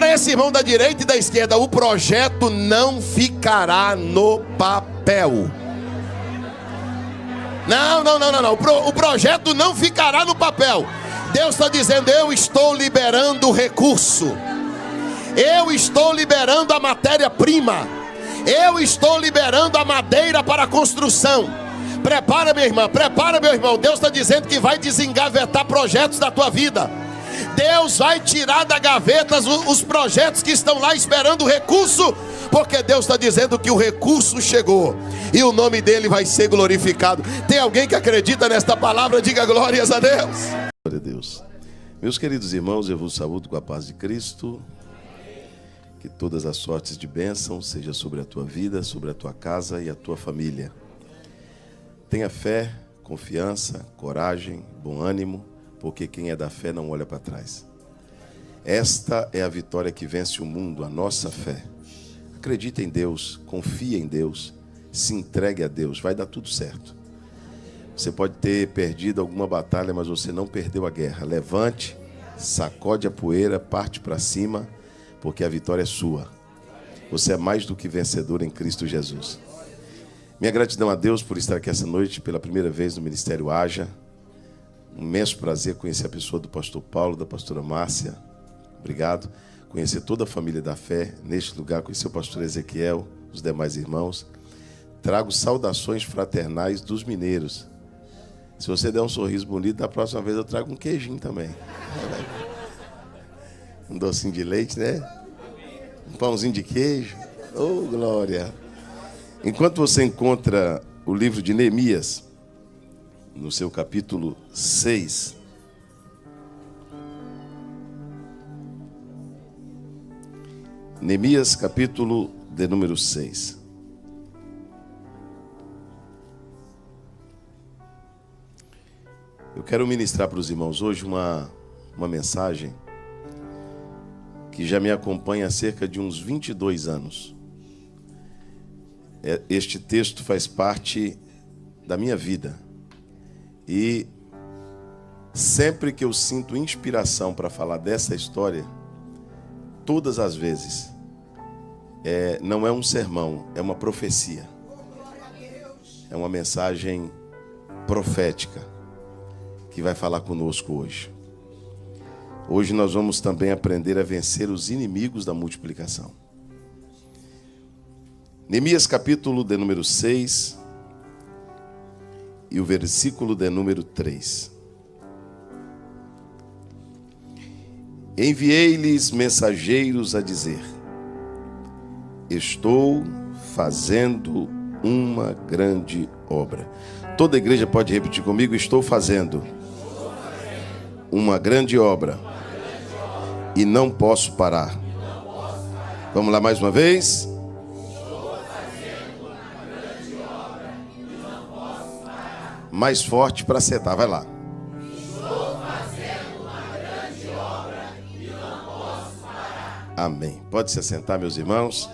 para esse irmão da direita e da esquerda: o projeto não ficará no papel. Não. O projeto não ficará no papel. Deus está dizendo: eu estou liberando o recurso, eu estou liberando a matéria-prima, eu estou liberando a madeira para a construção. Prepara, minha irmã, prepara, meu irmão. Deus está dizendo que vai desengavetar projetos da tua vida. Deus vai tirar da gaveta os projetos que estão lá esperando o recurso, porque Deus está dizendo que o recurso chegou e o nome dele vai ser glorificado. Tem alguém que acredita nesta palavra? Diga glórias a Deus. Glória a Deus. Meus queridos irmãos, eu vos saúdo com a paz de Cristo. Que todas as sortes de bênção sejam sobre a tua vida, sobre a tua casa e a tua família. Tenha fé, confiança, coragem, bom ânimo, porque quem é da fé não olha para trás. Esta é a vitória que vence o mundo, a nossa fé. Acredite em Deus, confie em Deus, se entregue a Deus, vai dar tudo certo. Você pode ter perdido alguma batalha, mas você não perdeu a guerra. Levante, sacode a poeira, parte para cima, porque a vitória é sua. Você é mais do que vencedor em Cristo Jesus. Minha gratidão a Deus por estar aqui essa noite, pela primeira vez no Ministério Haja. Um imenso prazer conhecer a pessoa do pastor Paulo, da pastora Márcia. Obrigado. Conhecer toda a família da fé neste lugar, conhecer o pastor Ezequiel, os demais irmãos. Trago saudações fraternais dos mineiros. Se você der um sorriso bonito, da próxima vez eu trago um queijinho também. Um docinho de leite, né? Um pãozinho de queijo. Oh, glória! Enquanto você encontra o livro de Neemias, no seu capítulo 6, Neemias, capítulo de número 6. Eu quero ministrar para os irmãos hoje uma mensagem que já me acompanha há cerca de uns 22 anos. Este texto faz parte da minha vida. E sempre que eu sinto inspiração para falar dessa história, todas as vezes, não é um sermão, é uma profecia. É uma mensagem profética que vai falar conosco hoje. Hoje nós vamos também aprender a vencer os inimigos da multiplicação. Neemias capítulo de número 6 e o versículo de número 3. Enviei-lhes mensageiros a dizer: estou fazendo uma grande obra. Toda a igreja pode repetir comigo: estou fazendo uma grande obra e não posso parar. Vamos lá mais uma vez. Mais forte para acertar, vai lá. Estou fazendo uma grande obra e não posso parar. Amém. Pode se assentar, meus irmãos.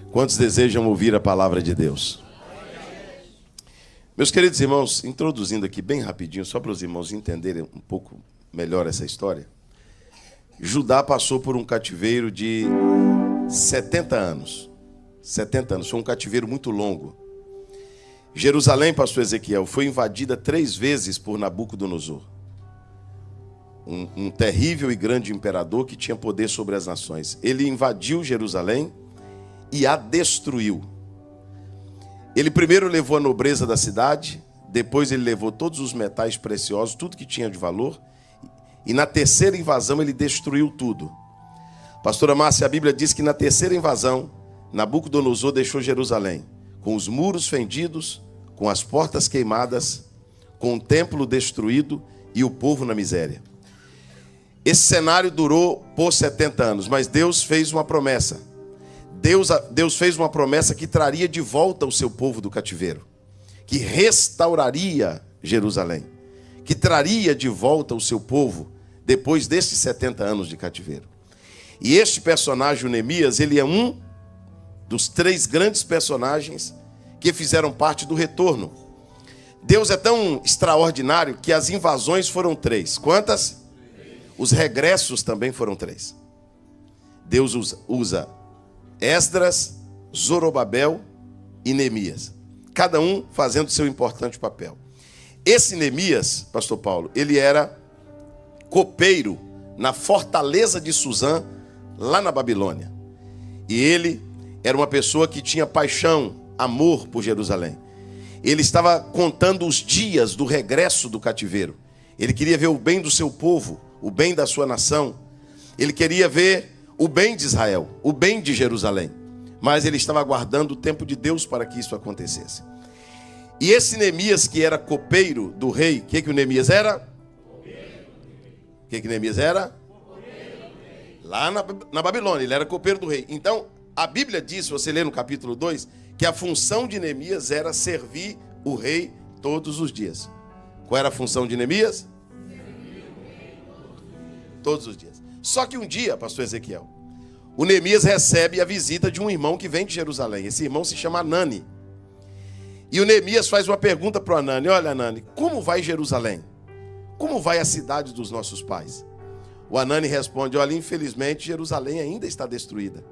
Quantos desejam ouvir a palavra de Deus? Meus queridos irmãos, introduzindo aqui bem rapidinho, só para os irmãos entenderem um pouco melhor essa história. Judá passou por um cativeiro de 70 anos. 70 anos, foi um cativeiro muito longo. Jerusalém, pastor Ezequiel, foi invadida 3 vezes por Nabucodonosor. Um terrível e grande imperador que tinha poder sobre as nações. Ele invadiu Jerusalém e a destruiu. Ele primeiro levou a nobreza da cidade, depois ele levou todos os metais preciosos, tudo que tinha de valor, e na terceira invasão ele destruiu tudo. Pastora Márcia, a Bíblia diz que na terceira invasão, Nabucodonosor deixou Jerusalém com os muros fendidos, com as portas queimadas, com o templo destruído e o povo na miséria. Esse cenário durou por 70 anos, mas Deus fez uma promessa. Deus fez uma promessa que traria de volta o seu povo do cativeiro, que restauraria Jerusalém, que traria de volta o seu povo depois desses 70 anos de cativeiro. E este personagem, o Neemias, ele é um dos 3 grandes personagens que fizeram parte do retorno. Deus é tão extraordinário que as invasões foram 3. Quantas? 3. Os regressos também foram 3. Deus usa Esdras, Zorobabel e Neemias, cada um fazendo seu importante papel. Esse Neemias, pastor Paulo, ele era copeiro na fortaleza de Suzã, lá na Babilônia. E ele era uma pessoa que tinha paixão, amor por Jerusalém. Ele estava contando os dias do regresso do cativeiro. Ele queria ver o bem do seu povo, o bem da sua nação. Ele queria ver o bem de Israel, o bem de Jerusalém. Mas ele estava aguardando o tempo de Deus para que isso acontecesse. E esse Neemias, que era copeiro do rei, o que o Neemias era? O que Neemias era? Lá na Babilônia, ele era copeiro do rei. Então, a Bíblia diz, se você ler no capítulo 2, que a função de Neemias era servir o rei todos os dias. Qual era a função de Neemias? Todos os dias. Só que um dia, pastor Ezequiel, o Neemias recebe a visita de um irmão que vem de Jerusalém. Esse irmão se chama Anani. E o Neemias faz uma pergunta para o Anani: olha, Anani, como vai Jerusalém? Como vai a cidade dos nossos pais? O Anani responde: olha, infelizmente Jerusalém ainda está destruída.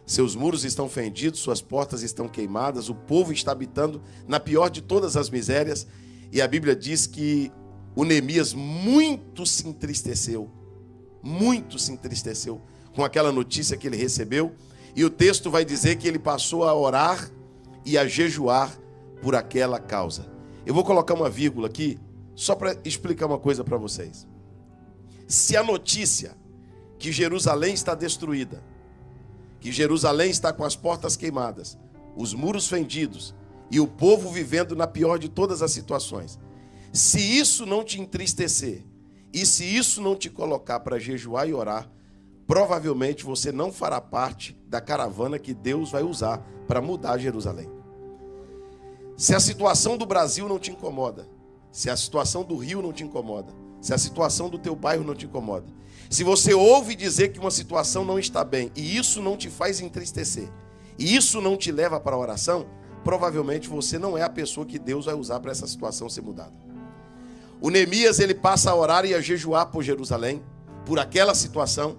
Seus muros estão fendidos, suas portas estão queimadas, o povo está habitando na pior de todas as misérias. E a Bíblia diz que o Neemias muito se entristeceu com aquela notícia que ele recebeu. E o texto vai dizer que ele passou a orar e a jejuar por aquela causa. Eu vou colocar uma vírgula aqui, só para explicar uma coisa para vocês. Se a notícia que Jerusalém está destruída, que Jerusalém está com as portas queimadas, os muros fendidos e o povo vivendo na pior de todas as situações, se isso não te entristecer e se isso não te colocar para jejuar e orar, provavelmente você não fará parte da caravana que Deus vai usar para mudar Jerusalém. Se a situação do Brasil não te incomoda, se a situação do Rio não te incomoda, se a situação do teu bairro não te incomoda, se você ouve dizer que uma situação não está bem e isso não te faz entristecer, e isso não te leva para a oração, provavelmente você não é a pessoa que Deus vai usar para essa situação ser mudada. O Neemias, ele passa a orar e a jejuar por Jerusalém, por aquela situação,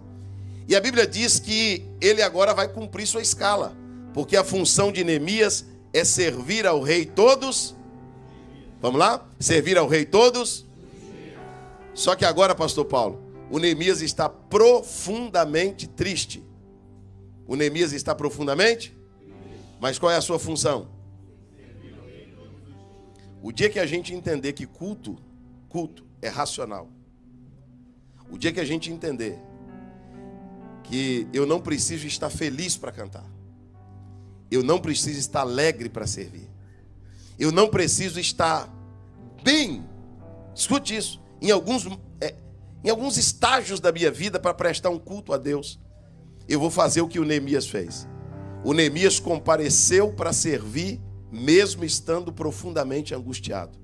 e a Bíblia diz que ele agora vai cumprir sua escala, porque a função de Neemias é servir ao rei todos. Vamos lá? Servir ao rei todos. Só que agora, pastor Paulo, o Neemias está profundamente triste. O Neemias está profundamente? Mas qual é a sua função? O dia que a gente entender que culto é racional, o dia que a gente entender que eu não preciso estar feliz para cantar, eu não preciso estar alegre para servir, eu não preciso estar bem, escute isso, em alguns estágios da minha vida para prestar um culto a Deus, eu vou fazer o que o Neemias fez. O Neemias compareceu para servir, mesmo estando profundamente angustiado.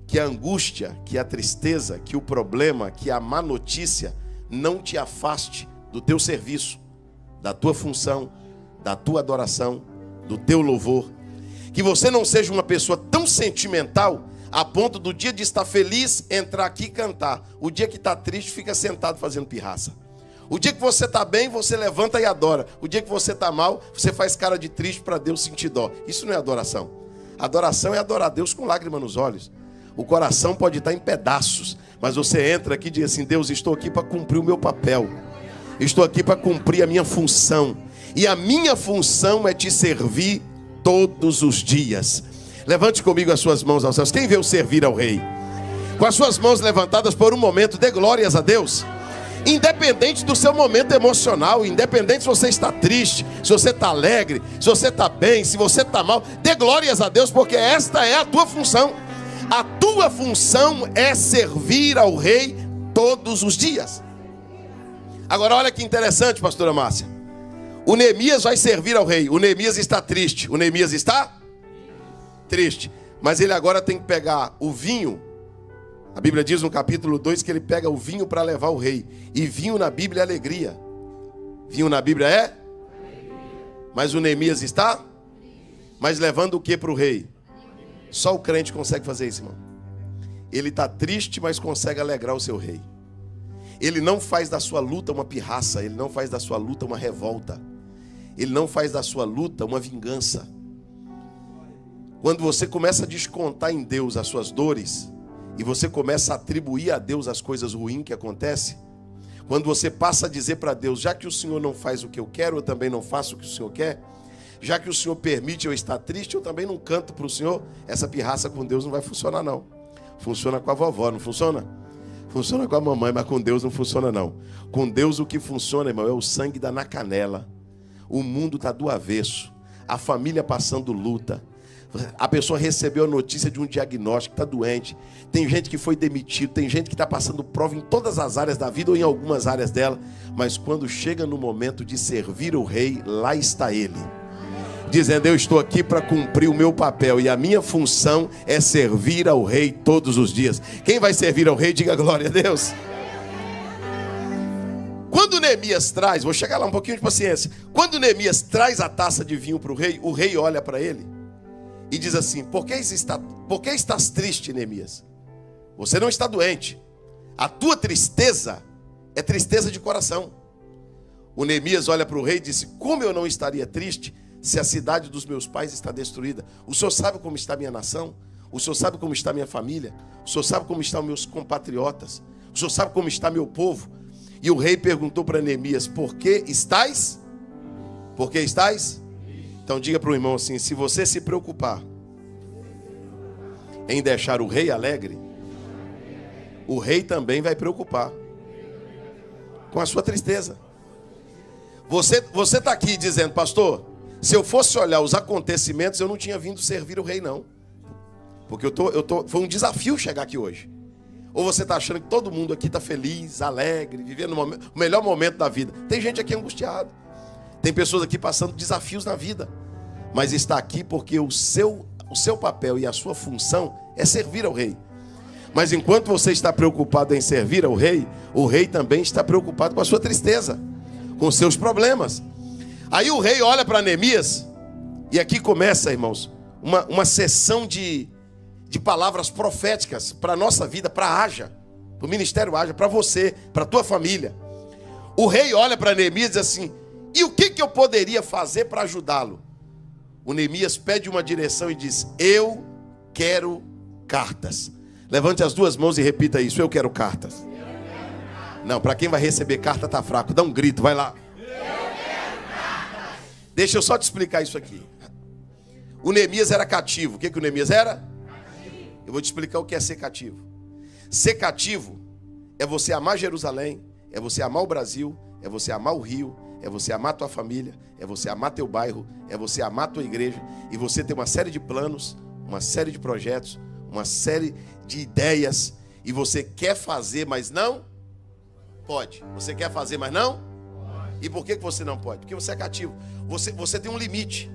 Que a angústia, que a tristeza, que o problema, que a má notícia não te afaste do teu serviço, da tua função, da tua adoração, do teu louvor. Que você não seja uma pessoa tão sentimental a ponto do dia de estar feliz, entrar aqui e cantar. O dia que está triste, fica sentado fazendo pirraça. O dia que você está bem, você levanta e adora. O dia que você está mal, você faz cara de triste para Deus sentir dó. Isso não é adoração. Adoração é adorar Deus com lágrima nos olhos. O coração pode estar em pedaços, mas você entra aqui e diz assim: Deus, estou aqui para cumprir o meu papel. Estou aqui para cumprir a minha função. E a minha função é te servir todos os dias. Levante comigo as suas mãos aos céus. Quem veio servir ao rei? Com as suas mãos levantadas por um momento, dê glórias a Deus. Independente do seu momento emocional, independente se você está triste, se você está alegre, se você está bem, se você está mal, dê glórias a Deus, porque esta é a tua função. A tua função é servir ao rei todos os dias. Agora olha que interessante, pastora Márcia. O Neemias vai servir ao rei. O Neemias está triste. O Neemias está triste. Mas ele agora tem que pegar o vinho. A Bíblia diz no capítulo 2 que ele pega o vinho para levar o rei. E vinho na Bíblia é alegria. Vinho na Bíblia é? Mas o Neemias está? Mas levando o que para o rei? Só o crente consegue fazer isso, irmão. Ele está triste, mas consegue alegrar o seu rei. Ele não faz da sua luta uma pirraça, ele não faz da sua luta uma revolta, ele não faz da sua luta uma vingança. Quando você começa a descontar em Deus as suas dores, e você começa a atribuir a Deus as coisas ruins que acontecem, quando você passa a dizer para Deus, já que o Senhor não faz o que eu quero, eu também não faço o que o Senhor quer, já que o Senhor permite eu estar triste, eu também não canto para o Senhor, essa pirraça com Deus não vai funcionar não. Funciona com a vovó, não funciona? Funciona com a mamãe, mas com Deus não funciona não. Com Deus o que funciona, irmão, é o sangue da na canela. O mundo está do avesso, a família passando luta. A pessoa recebeu a notícia de um diagnóstico, está doente. Tem gente que foi demitido, tem gente que está passando prova em todas as áreas da vida ou em algumas áreas dela. Mas quando chega no momento de servir o rei, lá está ele, dizendo, eu estou aqui para cumprir o meu papel. E a minha função é servir ao rei todos os dias. Quem vai servir ao rei, diga glória a Deus. Quando Neemias traz, vou chegar lá um pouquinho de paciência. Quando Neemias traz a taça de vinho para o rei olha para ele e diz assim, por que estás triste, Neemias? Você não está doente. A tua tristeza é tristeza de coração. O Neemias olha para o rei e disse, como eu não estaria triste se a cidade dos meus pais está destruída? O Senhor sabe como está minha nação? O Senhor sabe como está minha família? O Senhor sabe como estão meus compatriotas? O Senhor sabe como está meu povo? E o rei perguntou para Neemias, por que estás? Por que estás? Então diga para o irmão assim, se você se preocupar em deixar o rei alegre, o rei também vai preocupar com a sua tristeza. Você está aqui dizendo, pastor, se eu fosse olhar os acontecimentos, eu não tinha vindo servir o rei não. Porque foi um desafio chegar aqui hoje. Ou você está achando que todo mundo aqui está feliz, alegre, vivendo o melhor momento da vida. Tem gente aqui angustiada. Tem pessoas aqui passando desafios na vida. Mas está aqui porque o seu papel e a sua função é servir ao rei. Mas enquanto você está preocupado em servir ao rei, o rei também está preocupado com a sua tristeza, com os seus problemas. Aí o rei olha para Neemias, e aqui começa, irmãos, uma sessão de palavras proféticas para a nossa vida, para a Haja, para o ministério Haja, para você, para a tua família. O rei olha para Neemias e diz assim, e o que eu poderia fazer para ajudá-lo? O Neemias pede uma direção e diz, eu quero cartas. Levante as duas mãos e repita isso, eu quero cartas. Não, para quem vai receber carta está fraco, dá um grito, vai lá. Deixa eu só te explicar isso aqui. O Neemias era cativo. O que o Neemias era? Eu vou te explicar o que é ser cativo. Ser cativo é você amar Jerusalém, é você amar o Brasil, é você amar o Rio, é você amar tua família, é você amar teu bairro, é você amar tua igreja, e você ter uma série de planos, uma série de projetos, uma série de ideias, e você quer fazer, mas não pode. Você quer fazer, mas não? E por que você não pode? Porque você é cativo. Você tem um limite.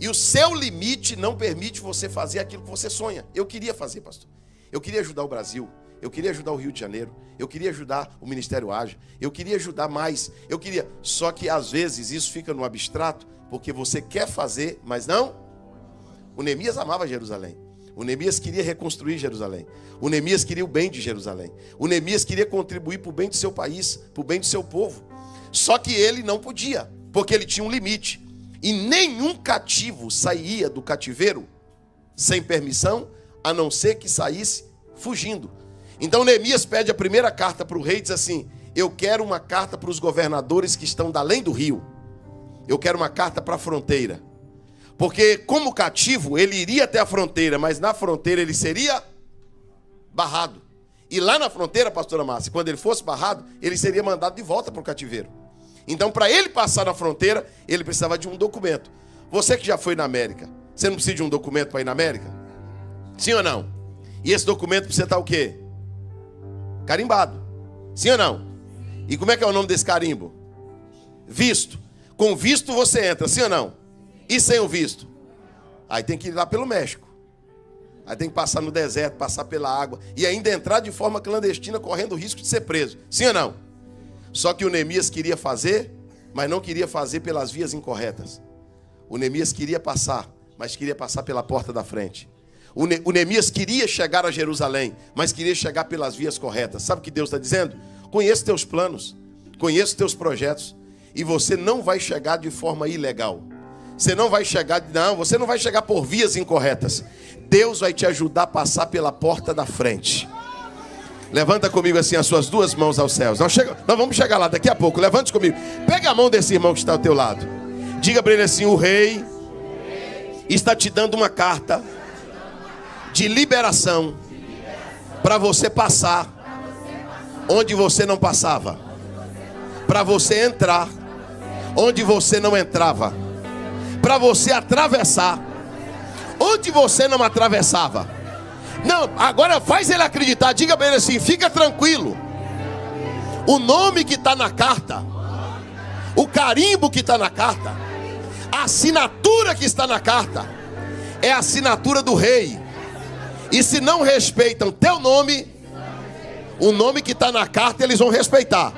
E o seu limite não permite você fazer aquilo que você sonha. Eu queria fazer, pastor. Eu queria ajudar o Brasil. Eu queria ajudar o Rio de Janeiro. Eu queria ajudar o Ministério Haja. Eu queria ajudar mais. Só que às vezes isso fica no abstrato, porque você quer fazer, mas não. O Neemias amava Jerusalém. O Neemias queria reconstruir Jerusalém. O Neemias queria o bem de Jerusalém. O Neemias queria contribuir para o bem do seu país, para o bem do seu povo. Só que ele não podia, porque ele tinha um limite. E nenhum cativo saía do cativeiro sem permissão, a não ser que saísse fugindo. Então Neemias pede a primeira carta para o rei e diz assim, eu quero uma carta para os governadores que estão da além do rio. Eu quero uma carta para a fronteira. Porque como cativo, ele iria até a fronteira, mas na fronteira ele seria barrado. E lá na fronteira, pastora Márcia, quando ele fosse barrado, ele seria mandado de volta para o cativeiro. Então, para ele passar na fronteira, ele precisava de um documento. Você que já foi na América, você não precisa de um documento para ir na América? Sim ou não? E esse documento precisa estar o quê? Carimbado. Sim ou não? E como é que é o nome desse carimbo? Visto. Com visto você entra, sim ou não? E sem o visto? Aí tem que ir lá pelo México. Aí tem que passar no deserto, passar pela água. E ainda entrar de forma clandestina, correndo o risco de ser preso. Sim ou não? Só que o Neemias queria fazer, mas não queria fazer pelas vias incorretas. O Neemias queria passar, mas queria passar pela porta da frente. O Neemias queria chegar a Jerusalém, mas queria chegar pelas vias corretas. Sabe o que Deus está dizendo? conheço teus planos, conheço teus projetos. E você não vai chegar de forma ilegal. Você não vai chegar por vias incorretas. Deus vai te ajudar a passar pela porta da frente. Levanta comigo assim as suas duas mãos aos céus. Nós vamos chegar lá daqui a pouco. Levante comigo. Pega a mão desse irmão que está ao teu lado. Diga para ele assim: o rei está te dando uma carta de liberação para você passar onde você não passava, para você entrar onde você não entrava, para você atravessar onde você não atravessava. Não, agora faz ele acreditar. Diga para ele assim: fica tranquilo, o nome que está na carta, o carimbo que está na carta, a assinatura que está na carta é a assinatura do rei. E se não respeitam teu nome, o nome que está na carta eles vão respeitar.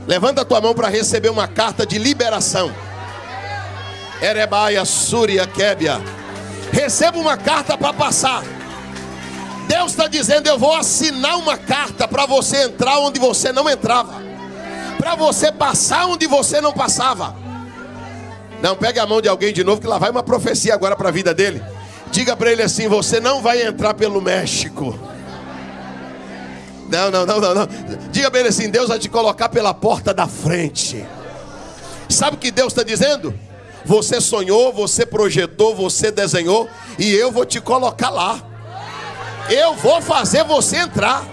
Levanta a tua mão para receber uma carta de liberação. Erebaia, Súria, Québia. Receba uma carta para passar. Deus está dizendo: eu vou assinar uma carta para você entrar onde você não entrava, para você passar onde você não passava. Não, pega a mão de alguém de novo, que lá vai uma profecia agora para a vida dele. Diga para ele assim: você não vai entrar pelo México. Não. Diga para ele assim: Deus vai te colocar pela porta da frente. Sabe o que Deus está dizendo? Você sonhou, você projetou, você desenhou, e eu vou te colocar lá. Eu vou fazer você entrar.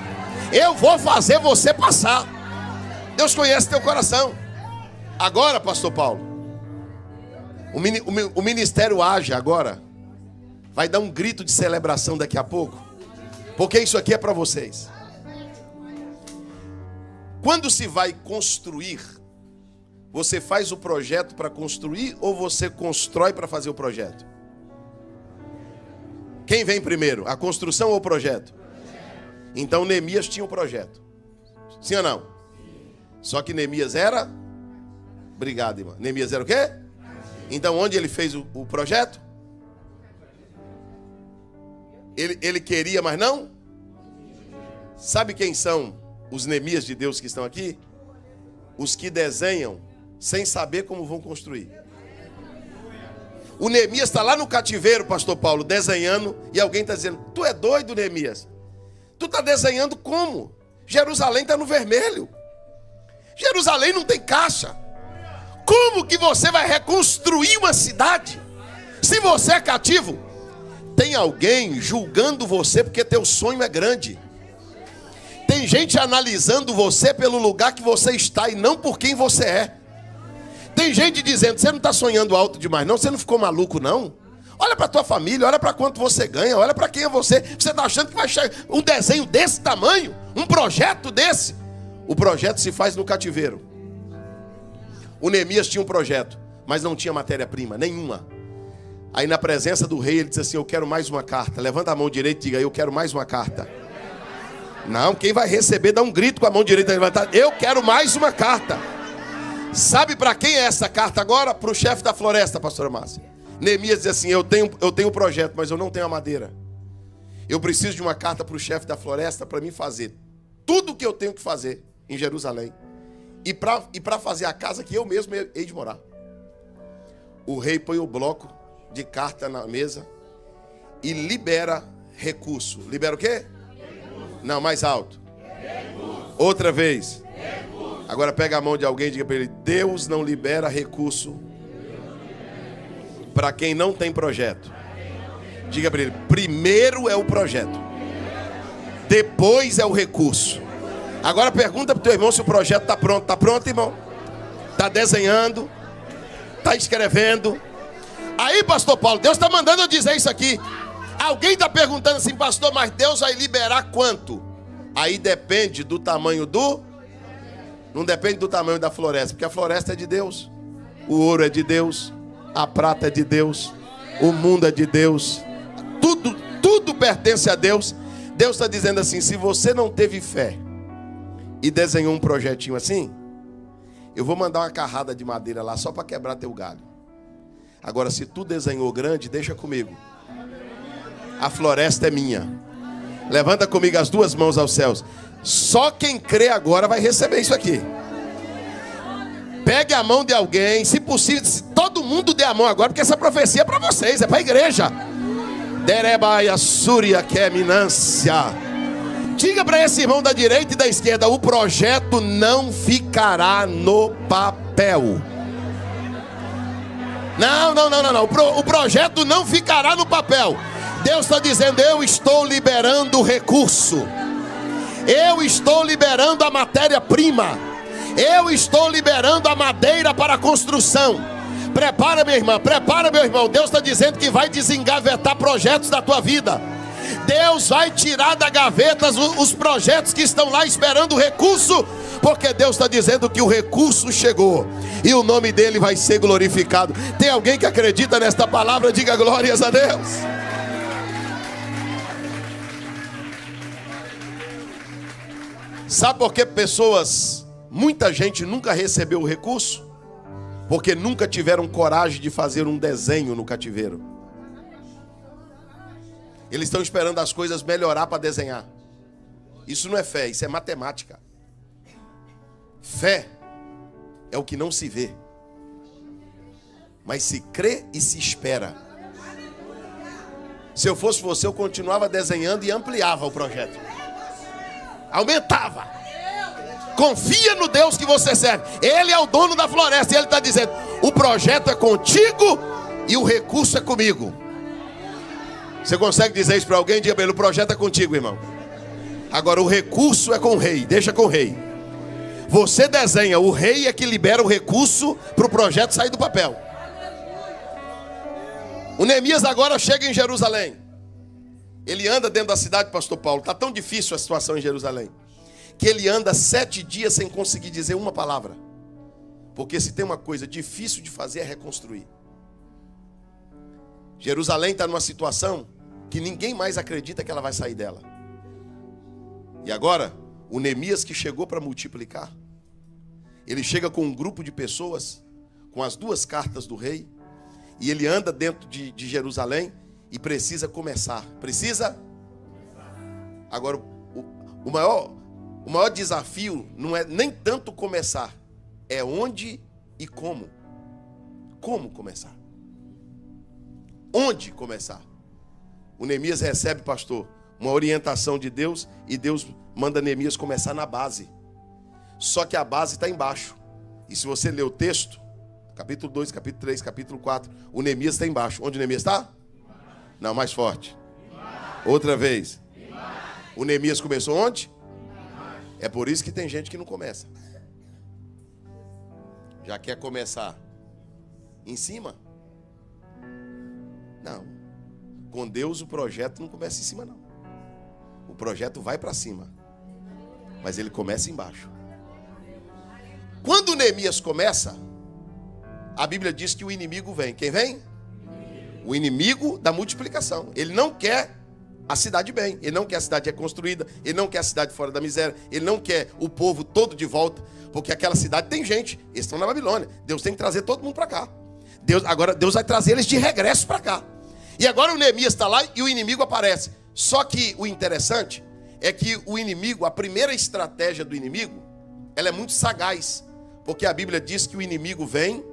Eu vou fazer você passar. Deus conhece teu coração. Agora, pastor Paulo, o ministério age agora. Vai dar um grito de celebração daqui a pouco, porque isso aqui é para vocês. Quando se vai construir, você faz o projeto para construir ou você constrói para fazer o projeto? Quem vem primeiro, a construção ou o projeto? Então Neemias tinha um projeto. Sim ou não? Só que Neemias era... Obrigado, irmão. Neemias era o quê? Então onde ele fez o projeto? Ele queria, mas não? Sabe quem são os Neemias de Deus que estão aqui? Os que desenham sem saber como vão construir. O Neemias está lá no cativeiro, pastor Paulo, desenhando, e alguém está dizendo: tu é doido, Neemias? Tu está desenhando como? Jerusalém está no vermelho. Jerusalém não tem caixa. Como que você vai reconstruir uma cidade se você é cativo? Tem alguém julgando você porque teu sonho é grande. Tem gente analisando você pelo lugar que você está e não por quem você é. Tem gente dizendo: você não está sonhando alto demais não? Você não ficou maluco não? Olha para tua família, olha para quanto você ganha, olha para quem é você. Você está achando que vai chegar um desenho desse tamanho? Um projeto desse? O projeto se faz no cativeiro. O Neemias tinha um projeto, mas não tinha matéria-prima nenhuma. Aí na presença do rei ele disse assim: eu quero mais uma carta. Levanta a mão direita e diga: eu quero mais uma carta. Não, quem vai receber dá um grito com a mão direita levantada: eu quero mais uma carta. Sabe para quem é essa carta agora? Para o chefe da floresta, pastora Márcia. Neemias diz assim: eu tenho um projeto, mas eu não tenho a madeira. Eu preciso de uma carta para o chefe da floresta para mim fazer tudo o que eu tenho que fazer em Jerusalém. E para fazer a casa que eu mesmo hei de morar. O rei põe o bloco de carta na mesa e libera recurso. Libera o quê? Recurso. Não, mais alto. Recurso. Outra vez. Recurso. Agora pega a mão de alguém e diga para ele: Deus não libera recurso para quem não tem projeto. Diga para ele: primeiro é o projeto, depois é o recurso. Agora pergunta para o teu irmão se o projeto está pronto. Está pronto, irmão? Está desenhando? Está escrevendo? Aí, pastor Paulo, Deus está mandando eu dizer isso aqui. Alguém está perguntando assim: pastor, mas Deus vai liberar quanto? Aí depende do tamanho do... Não depende do tamanho da floresta, porque a floresta é de Deus. O ouro é de Deus. A prata é de Deus. O mundo é de Deus. Tudo pertence a Deus. Deus está dizendo assim: se você não teve fé e desenhou um projetinho assim, eu vou mandar uma carrada de madeira lá só para quebrar teu galho. Agora, se tu desenhou grande, deixa comigo. A floresta é minha. Levanta comigo as duas mãos aos céus. Só quem crê agora vai receber isso aqui. Pegue a mão de alguém, se possível, se todo mundo der a mão agora, porque essa profecia é para vocês, é para a igreja. Derebaia Súria Keminância. Diga para esse irmão da direita e da esquerda: o projeto não ficará no papel. Não. O projeto não ficará no papel. Deus está dizendo: eu estou liberando o recurso. Eu estou liberando a matéria-prima. Eu estou liberando a madeira para a construção. Prepara, minha irmã, prepara, meu irmão. Deus está dizendo que vai desengavetar projetos da tua vida. Deus vai tirar da gaveta os projetos que estão lá esperando o recurso, porque Deus está dizendo que o recurso chegou e o nome dele vai ser glorificado. Tem alguém que acredita nesta palavra? Diga glórias a Deus. Sabe por que muita gente nunca recebeu o recurso? Porque nunca tiveram coragem de fazer um desenho no cativeiro. Eles estão esperando as coisas melhorar para desenhar. Isso não é fé, isso é matemática. Fé é o que não se vê, mas se crê e se espera. Se eu fosse você, eu continuava desenhando e ampliava o projeto. Aumentava. Confia no Deus que você serve. Ele é o dono da floresta e ele está dizendo: o projeto é contigo e o recurso é comigo. Você consegue dizer isso para alguém? Diga para ele: o projeto é contigo, irmão. Agora o recurso é com o rei. Deixa com o rei. Você desenha, o rei é que libera o recurso para o projeto sair do papel. O Neemias agora chega em Jerusalém. Ele anda dentro da cidade, pastor Paulo. Está tão difícil a situação em Jerusalém, que ele anda 7 dias sem conseguir dizer uma palavra. Porque se tem uma coisa difícil de fazer é reconstruir. Jerusalém está numa situação que ninguém mais acredita que ela vai sair dela. E agora, o Neemias que chegou para multiplicar, ele chega com um grupo de pessoas, com as 2 cartas do rei, e ele anda dentro de Jerusalém e precisa começar. Agora, o maior desafio não é nem tanto começar, é onde e como. Como começar? Onde começar? O Neemias recebe, pastor, uma orientação de Deus, e Deus manda Neemias começar na base. Só que a base está embaixo. E se você ler o texto, capítulo 2, capítulo 3, capítulo 4, o Neemias está embaixo. Onde o Neemias está? Não, mais forte. Outra vez. O Neemias começou onde? É por isso que tem gente que não começa. Já quer começar em cima? Não. Com Deus o projeto não começa em cima, não. O projeto vai para cima, mas ele começa embaixo. Quando o Neemias começa, a Bíblia diz que o inimigo vem. Quem vem? O inimigo da multiplicação. Ele não quer a cidade bem, ele não quer a cidade reconstruída, ele não quer a cidade fora da miséria, ele não quer o povo todo de volta, porque aquela cidade tem gente, eles estão na Babilônia. Deus tem que trazer todo mundo para cá. Agora Deus vai trazer eles de regresso para cá. E agora o Neemias está lá e o inimigo aparece. Só que o interessante é que o inimigo, a primeira estratégia do inimigo, ela é muito sagaz. Porque a Bíblia diz que o inimigo vem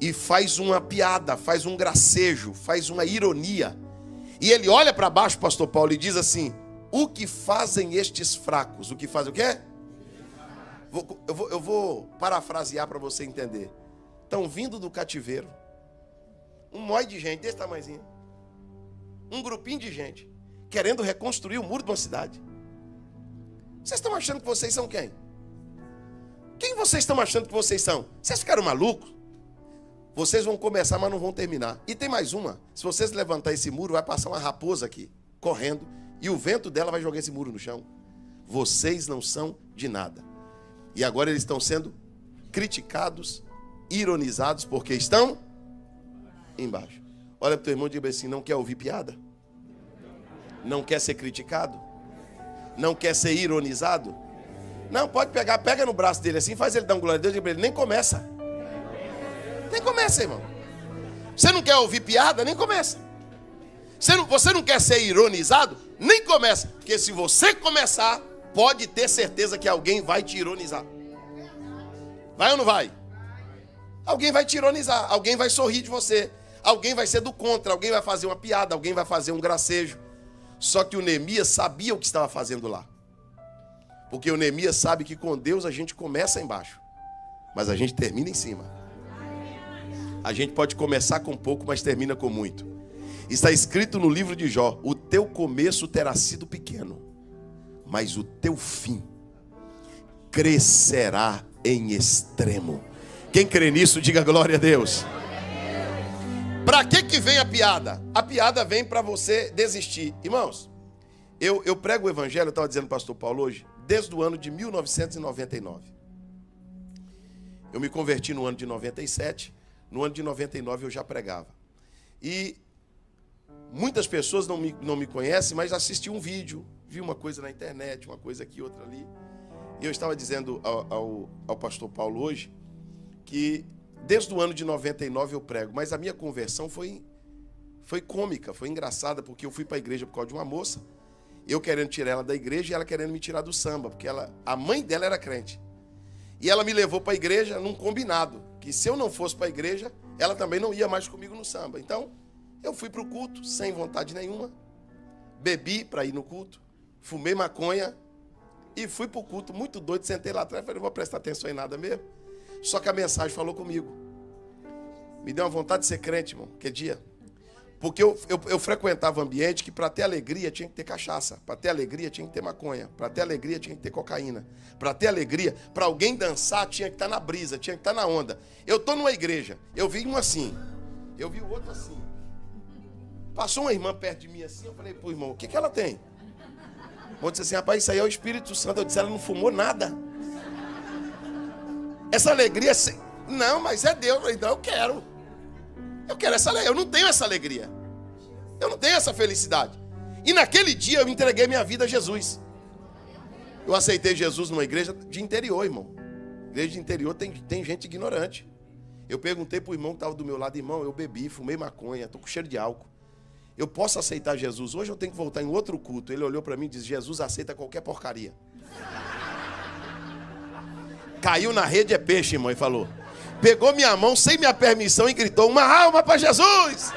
e faz uma piada, faz um gracejo, faz uma ironia. E ele olha para baixo, pastor Paulo, e diz assim: o que fazem estes fracos? O que fazem o quê? Eu vou parafrasear para você entender. Estão vindo do cativeiro. Um monte de gente desse tamanhozinho. Um grupinho de gente querendo reconstruir o muro de uma cidade. Vocês estão achando que vocês são quem? Quem vocês estão achando que vocês são? Vocês ficaram malucos? Vocês vão começar, mas não vão terminar. E tem mais uma. Se vocês levantar esse muro, vai passar uma raposa aqui, correndo, e o vento dela vai jogar esse muro no chão. Vocês não são de nada. E agora eles estão sendo criticados, ironizados, porque estão embaixo. Olha para o teu irmão e diga assim: não quer ouvir piada? Não quer ser criticado? Não quer ser ironizado? Não, pode pegar, pega no braço dele assim, faz ele dar um glória a Deus, diga para ele: nem começa. Nem começa, irmão. Você não quer ouvir piada? Nem começa. Você não quer ser ironizado? Nem começa. Porque se você começar, pode ter certeza que alguém vai te ironizar. Vai ou não vai? Alguém vai te ironizar. Alguém vai sorrir de você. Alguém vai ser do contra. Alguém vai fazer uma piada. Alguém vai fazer um gracejo. Só que o Neemias sabia o que estava fazendo lá. Porque o Neemias sabe que com Deus a gente começa embaixo, mas a gente termina em cima. A gente pode começar com pouco, mas termina com muito. Está escrito no livro de Jó: o teu começo terá sido pequeno, mas o teu fim crescerá em extremo. Quem crê nisso, diga glória a Deus. Para que vem a piada? A piada vem para você desistir. Irmãos, eu prego o evangelho, eu estava dizendo ao pastor Paulo hoje, desde o ano de 1999. Eu me converti no ano de 97, no ano de 99 eu já pregava. E muitas pessoas não me conhecem, mas assisti um vídeo, vi uma coisa na internet, uma coisa aqui, outra ali. E eu estava dizendo ao pastor Paulo hoje, que desde o ano de 99 eu prego, mas a minha conversão foi cômica, foi engraçada, porque eu fui para a igreja por causa de uma moça, eu querendo tirar ela da igreja e ela querendo me tirar do samba, porque a mãe dela era crente. E ela me levou para a igreja num combinado, que se eu não fosse para a igreja, ela também não ia mais comigo no samba. Então, eu fui para o culto, sem vontade nenhuma, bebi para ir no culto, fumei maconha e fui para o culto, muito doido, sentei lá atrás e falei, não vou prestar atenção em nada mesmo. Só que a mensagem falou comigo. Me deu uma vontade de ser crente, irmão, que dia. Porque eu frequentava um ambiente que para ter alegria tinha que ter cachaça, para ter alegria tinha que ter maconha, para ter alegria tinha que ter cocaína, para ter alegria, para alguém dançar tinha que estar na brisa, tinha que estar na onda. Eu estou numa igreja, eu vi um assim, eu vi o outro assim. Passou uma irmã perto de mim assim, eu falei, pô, irmão, o que ela tem? O irmão disse assim, rapaz, isso aí é o Espírito Santo. Eu disse, ela não fumou nada. Essa alegria, não, mas é Deus. Então eu quero essa alegria. Eu não tenho essa alegria. Eu não tenho essa felicidade. E naquele dia eu entreguei minha vida a Jesus. Eu aceitei Jesus numa igreja de interior, irmão. Igreja de interior tem gente ignorante. Eu perguntei pro irmão que estava do meu lado, irmão, eu bebi, fumei maconha, estou com cheiro de álcool. Eu posso aceitar Jesus? Hoje eu tenho que voltar em outro culto. Ele olhou para mim e disse, Jesus aceita qualquer porcaria. Caiu na rede é peixe, irmão, e falou. Pegou minha mão sem minha permissão e gritou, uma alma para Jesus.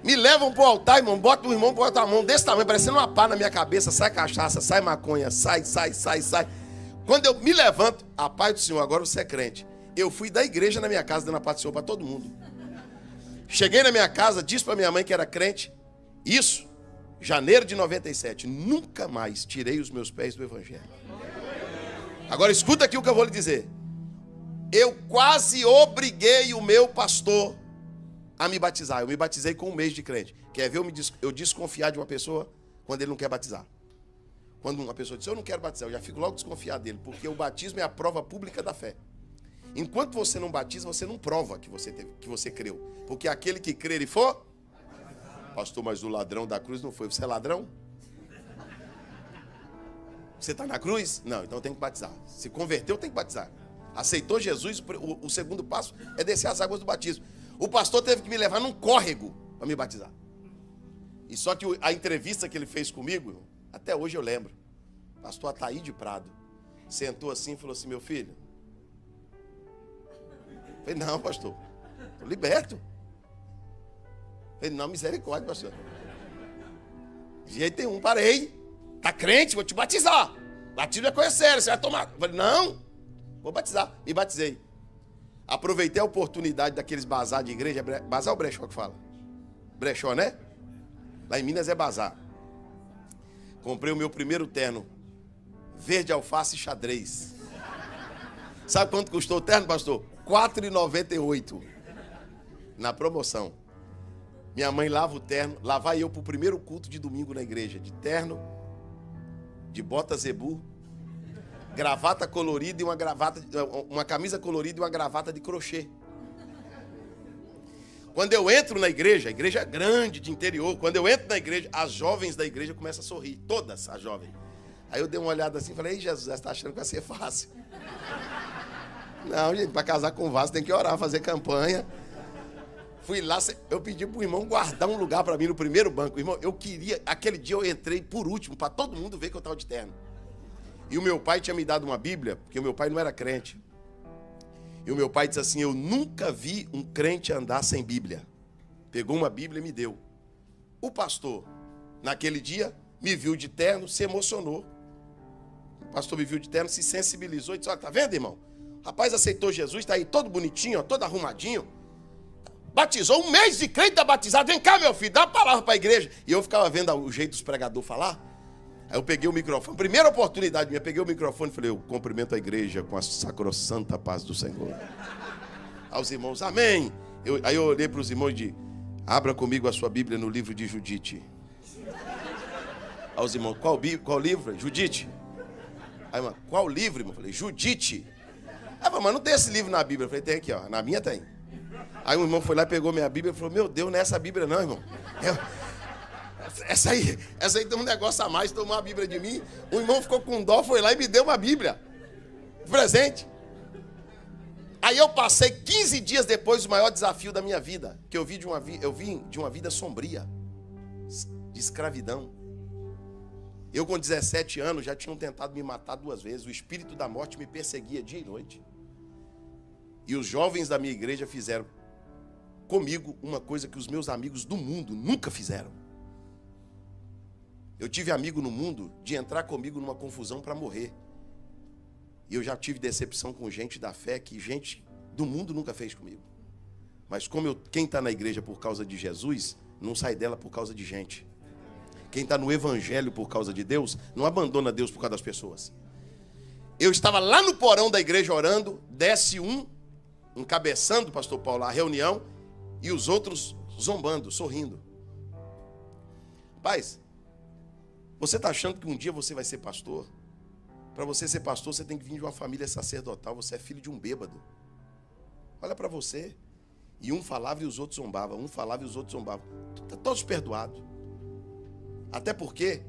Me levam para o altar, irmão, bota o irmão, bota a mão desse tamanho, parecendo uma pá na minha cabeça, sai cachaça, sai maconha, sai. Quando eu me levanto, a paz do Senhor, agora você é crente. Eu fui da igreja na minha casa, dando a paz do Senhor para todo mundo. Cheguei na minha casa, disse para minha mãe que era crente. Isso, janeiro de 97, nunca mais tirei os meus pés do evangelho. Agora escuta aqui o que eu vou lhe dizer. Eu quase obriguei o meu pastor a me batizar. Eu me batizei com um mês de crente. Quer ver eu desconfiar de uma pessoa quando ele não quer batizar? Quando uma pessoa diz, eu não quero batizar, eu já fico logo desconfiado dele, porque o batismo é a prova pública da fé. Enquanto você não batiza, você não prova que você creu. Porque aquele que crer e for... Pastor, mas o ladrão da cruz não foi. Você é ladrão? Você está na cruz? Não, então tem que batizar. Se converteu, tem que batizar. Aceitou Jesus, o segundo passo é descer as águas do batismo. O pastor teve que me levar num córrego para me batizar. E só que a entrevista que ele fez comigo, até hoje eu lembro. Pastor Ataí de Prado sentou assim e falou assim, meu filho. Eu falei, não, pastor, estou liberto. Eu falei, não, misericórdia, pastor. De jeito nenhum, parei. Tá crente? Vou te batizar. Batismo é coisa séria, você vai tomar. Eu falei, não, vou batizar. Me batizei. Aproveitei a oportunidade daqueles bazar de igreja. Bazar ou brechó que fala? Brechó, né? Lá em Minas é bazar. Comprei o meu primeiro terno. Verde, alface e xadrez. Sabe quanto custou o terno, pastor? R$ 4,98. Na promoção. Minha mãe lava o terno. Lá vai eu pro primeiro culto de domingo na igreja. De terno, de bota zebu, gravata colorida e uma camisa colorida e uma gravata de crochê. Quando eu entro na igreja, a igreja é grande, de interior. Quando eu entro na igreja, as jovens da igreja começam a sorrir. Todas as jovens. Aí eu dei uma olhada assim e falei, ei, Jesus, você está achando que vai ser fácil? Não, gente, para casar com vaso tem que orar, fazer campanha. Fui lá, eu pedi pro irmão guardar um lugar para mim no primeiro banco. Irmão, eu queria, aquele dia eu entrei por último, para todo mundo ver que eu estava de terno. E o meu pai tinha me dado uma Bíblia, porque o meu pai não era crente. E o meu pai disse assim, eu nunca vi um crente andar sem Bíblia. Pegou uma Bíblia e me deu. O pastor, naquele dia, me viu de terno, se emocionou. O pastor me viu de terno, se sensibilizou e disse, olha, tá vendo, irmão? O rapaz aceitou Jesus, está aí todo bonitinho, ó, todo arrumadinho. Batizou, 1 mês de crente, tá batizado. Vem cá, meu filho, dá uma palavra para a igreja. E eu ficava vendo o jeito dos pregadores falar. Aí eu peguei o microfone, primeira oportunidade minha, peguei o microfone e falei, eu cumprimento a igreja com a sacrossanta paz do Senhor. Aos irmãos, amém. Aí eu olhei para os irmãos e disse, abra comigo a sua Bíblia no livro de Judite. Aos irmãos, qual livro? Judite. Aí, irmão, qual livro, irmão? Eu falei, Judite. Aí, mas não tem esse livro na Bíblia. Eu falei, tem aqui, ó, na minha tem. Aí o irmão foi lá, pegou minha Bíblia e falou, meu Deus, não é essa Bíblia não, irmão. Essa aí tem um negócio a mais, tomou a Bíblia de mim. O irmão ficou com dó, foi lá e me deu uma Bíblia. Presente. Aí eu passei 15 dias depois o maior desafio da minha vida. Que eu vim de uma vida sombria. De escravidão. Eu com 17 anos já tinham tentado me matar 2 vezes. O espírito da morte me perseguia dia e noite. E os jovens da minha igreja fizeram comigo uma coisa que os meus amigos do mundo nunca fizeram. Eu tive amigo no mundo de entrar comigo numa confusão para morrer. E eu já tive decepção com gente da fé que gente do mundo nunca fez comigo. Mas quem está na igreja por causa de Jesus, não sai dela por causa de gente. Quem está no evangelho por causa de Deus, não abandona Deus por causa das pessoas. Eu estava lá no porão da igreja orando, desce encabeçando, pastor Paulo, a reunião, e os outros zombando, sorrindo. Rapaz, você está achando que um dia você vai ser pastor? Para você ser pastor, você tem que vir de uma família sacerdotal, você é filho de um bêbado. Olha para você. E um falava e os outros zombavam, um falava e os outros zombavam. Está todos perdoados. Até porque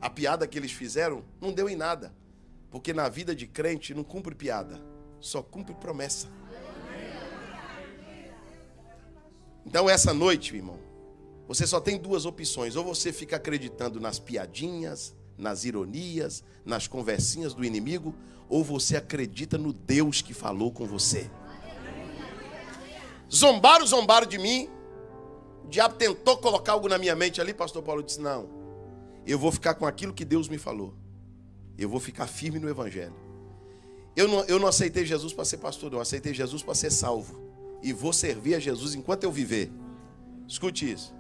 a piada que eles fizeram não deu em nada. Porque na vida de crente não cumpre piada, só cumpre promessa. Então essa noite, irmão, você só tem 2 opções. Ou você fica acreditando nas piadinhas, nas ironias, nas conversinhas do inimigo, ou você acredita no Deus que falou com você. Zombaram de mim. O diabo tentou colocar algo na minha mente ali, pastor Paulo disse, não, eu vou ficar com aquilo que Deus me falou. Eu vou ficar firme no evangelho. Eu não aceitei Jesus para ser pastor, eu aceitei Jesus para ser salvo. E vou servir a Jesus enquanto eu viver. Escute isso.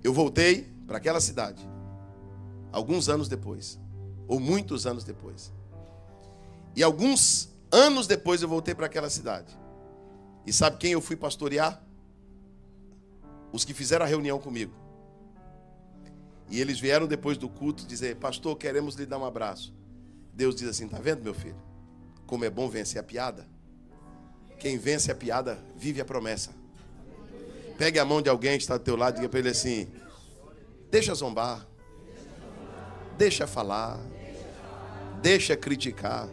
Eu voltei para aquela cidade, alguns anos depois, ou muitos anos depois. E alguns anos depois eu voltei para aquela cidade. E sabe quem eu fui pastorear? Os que fizeram a reunião comigo. E eles vieram depois do culto dizer, pastor, queremos lhe dar um abraço. Deus diz assim, tá vendo, meu filho? Como é bom vencer a piada. Quem vence a piada, vive a promessa. Pegue a mão de alguém que está do teu lado e diga para ele assim, deixa zombar, deixa falar, deixa criticar.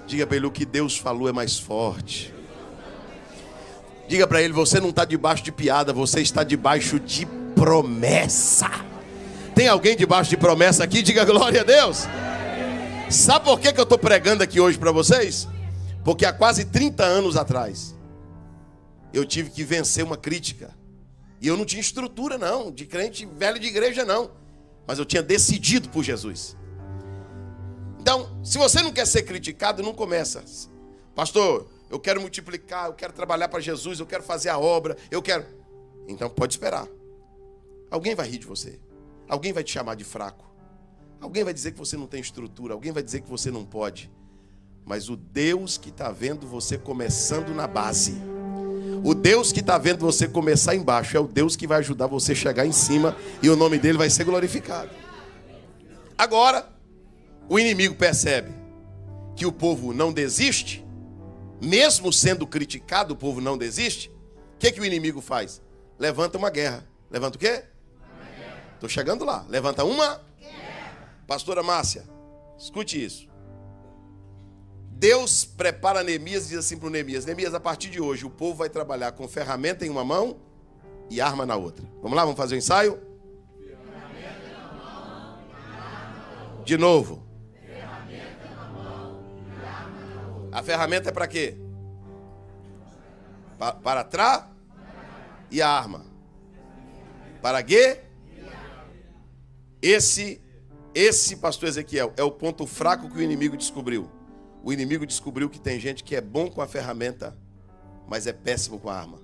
Diga para ele, o que Deus falou é mais forte. Diga para ele, você não está debaixo de piada, você está debaixo de promessa. Tem alguém debaixo de promessa aqui? Diga glória a Deus. Sabe por que eu estou pregando aqui hoje para vocês? Porque há quase 30 anos atrás, eu tive que vencer uma crítica. E eu não tinha estrutura não, de crente velho de igreja não. Mas eu tinha decidido por Jesus. Então, se você não quer ser criticado, não começa. Pastor, eu quero multiplicar, eu quero trabalhar para Jesus, eu quero fazer a obra, eu quero... Então pode esperar. Alguém vai rir de você. Alguém vai te chamar de fraco. Alguém vai dizer que você não tem estrutura. Alguém vai dizer que você não pode. Mas o Deus que está vendo você começando na base, o Deus que está vendo você começar embaixo, é o Deus que vai ajudar você a chegar em cima e o nome dele vai ser glorificado. Agora, o inimigo percebe que o povo não desiste, mesmo sendo criticado, o povo não desiste. O que o inimigo faz? Levanta uma guerra. Levanta o quê? Estou chegando lá. Levanta uma guerra. Pastora Márcia, escute isso. Deus prepara Neemias e diz assim para o Neemias: Neemias, a partir de hoje o povo vai trabalhar com ferramenta em uma mão e arma na outra. Vamos lá, vamos fazer o ensaio? De novo. A ferramenta é para quê? Para trás e a arma. Para quê? Esse, pastor Ezequiel, é o ponto fraco que o inimigo descobriu. O inimigo descobriu que tem gente que é bom com a ferramenta, mas é péssimo com a arma.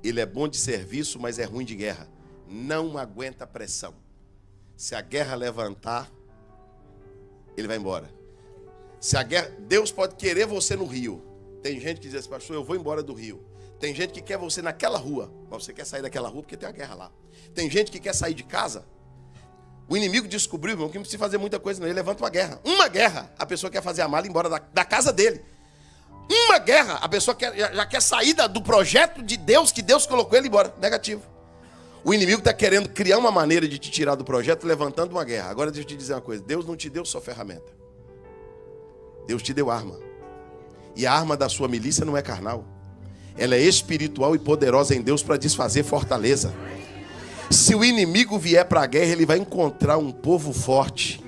Ele é bom de serviço, mas é ruim de guerra. Não aguenta pressão. Se a guerra levantar, ele vai embora. Se a guerra, Deus pode querer você no rio. Tem gente que diz assim: pastor, eu vou embora do rio. Tem gente que quer você naquela rua, mas você quer sair daquela rua porque tem uma guerra lá. Tem gente que quer sair de casa. O inimigo descobriu, irmão, que não precisa fazer muita coisa, não. Ele levanta uma guerra. Uma guerra, a pessoa quer fazer a mala e ir embora da casa dele. Uma guerra, a pessoa já quer sair do projeto de Deus, que Deus colocou ele embora. Negativo. O inimigo está querendo criar uma maneira de te tirar do projeto, levantando uma guerra. Agora deixa eu te dizer uma coisa: Deus não te deu só ferramenta. Deus te deu arma. E a arma da sua milícia não é carnal. Ela é espiritual e poderosa em Deus para desfazer fortaleza. Se o inimigo vier para a guerra, ele vai encontrar um povo forte,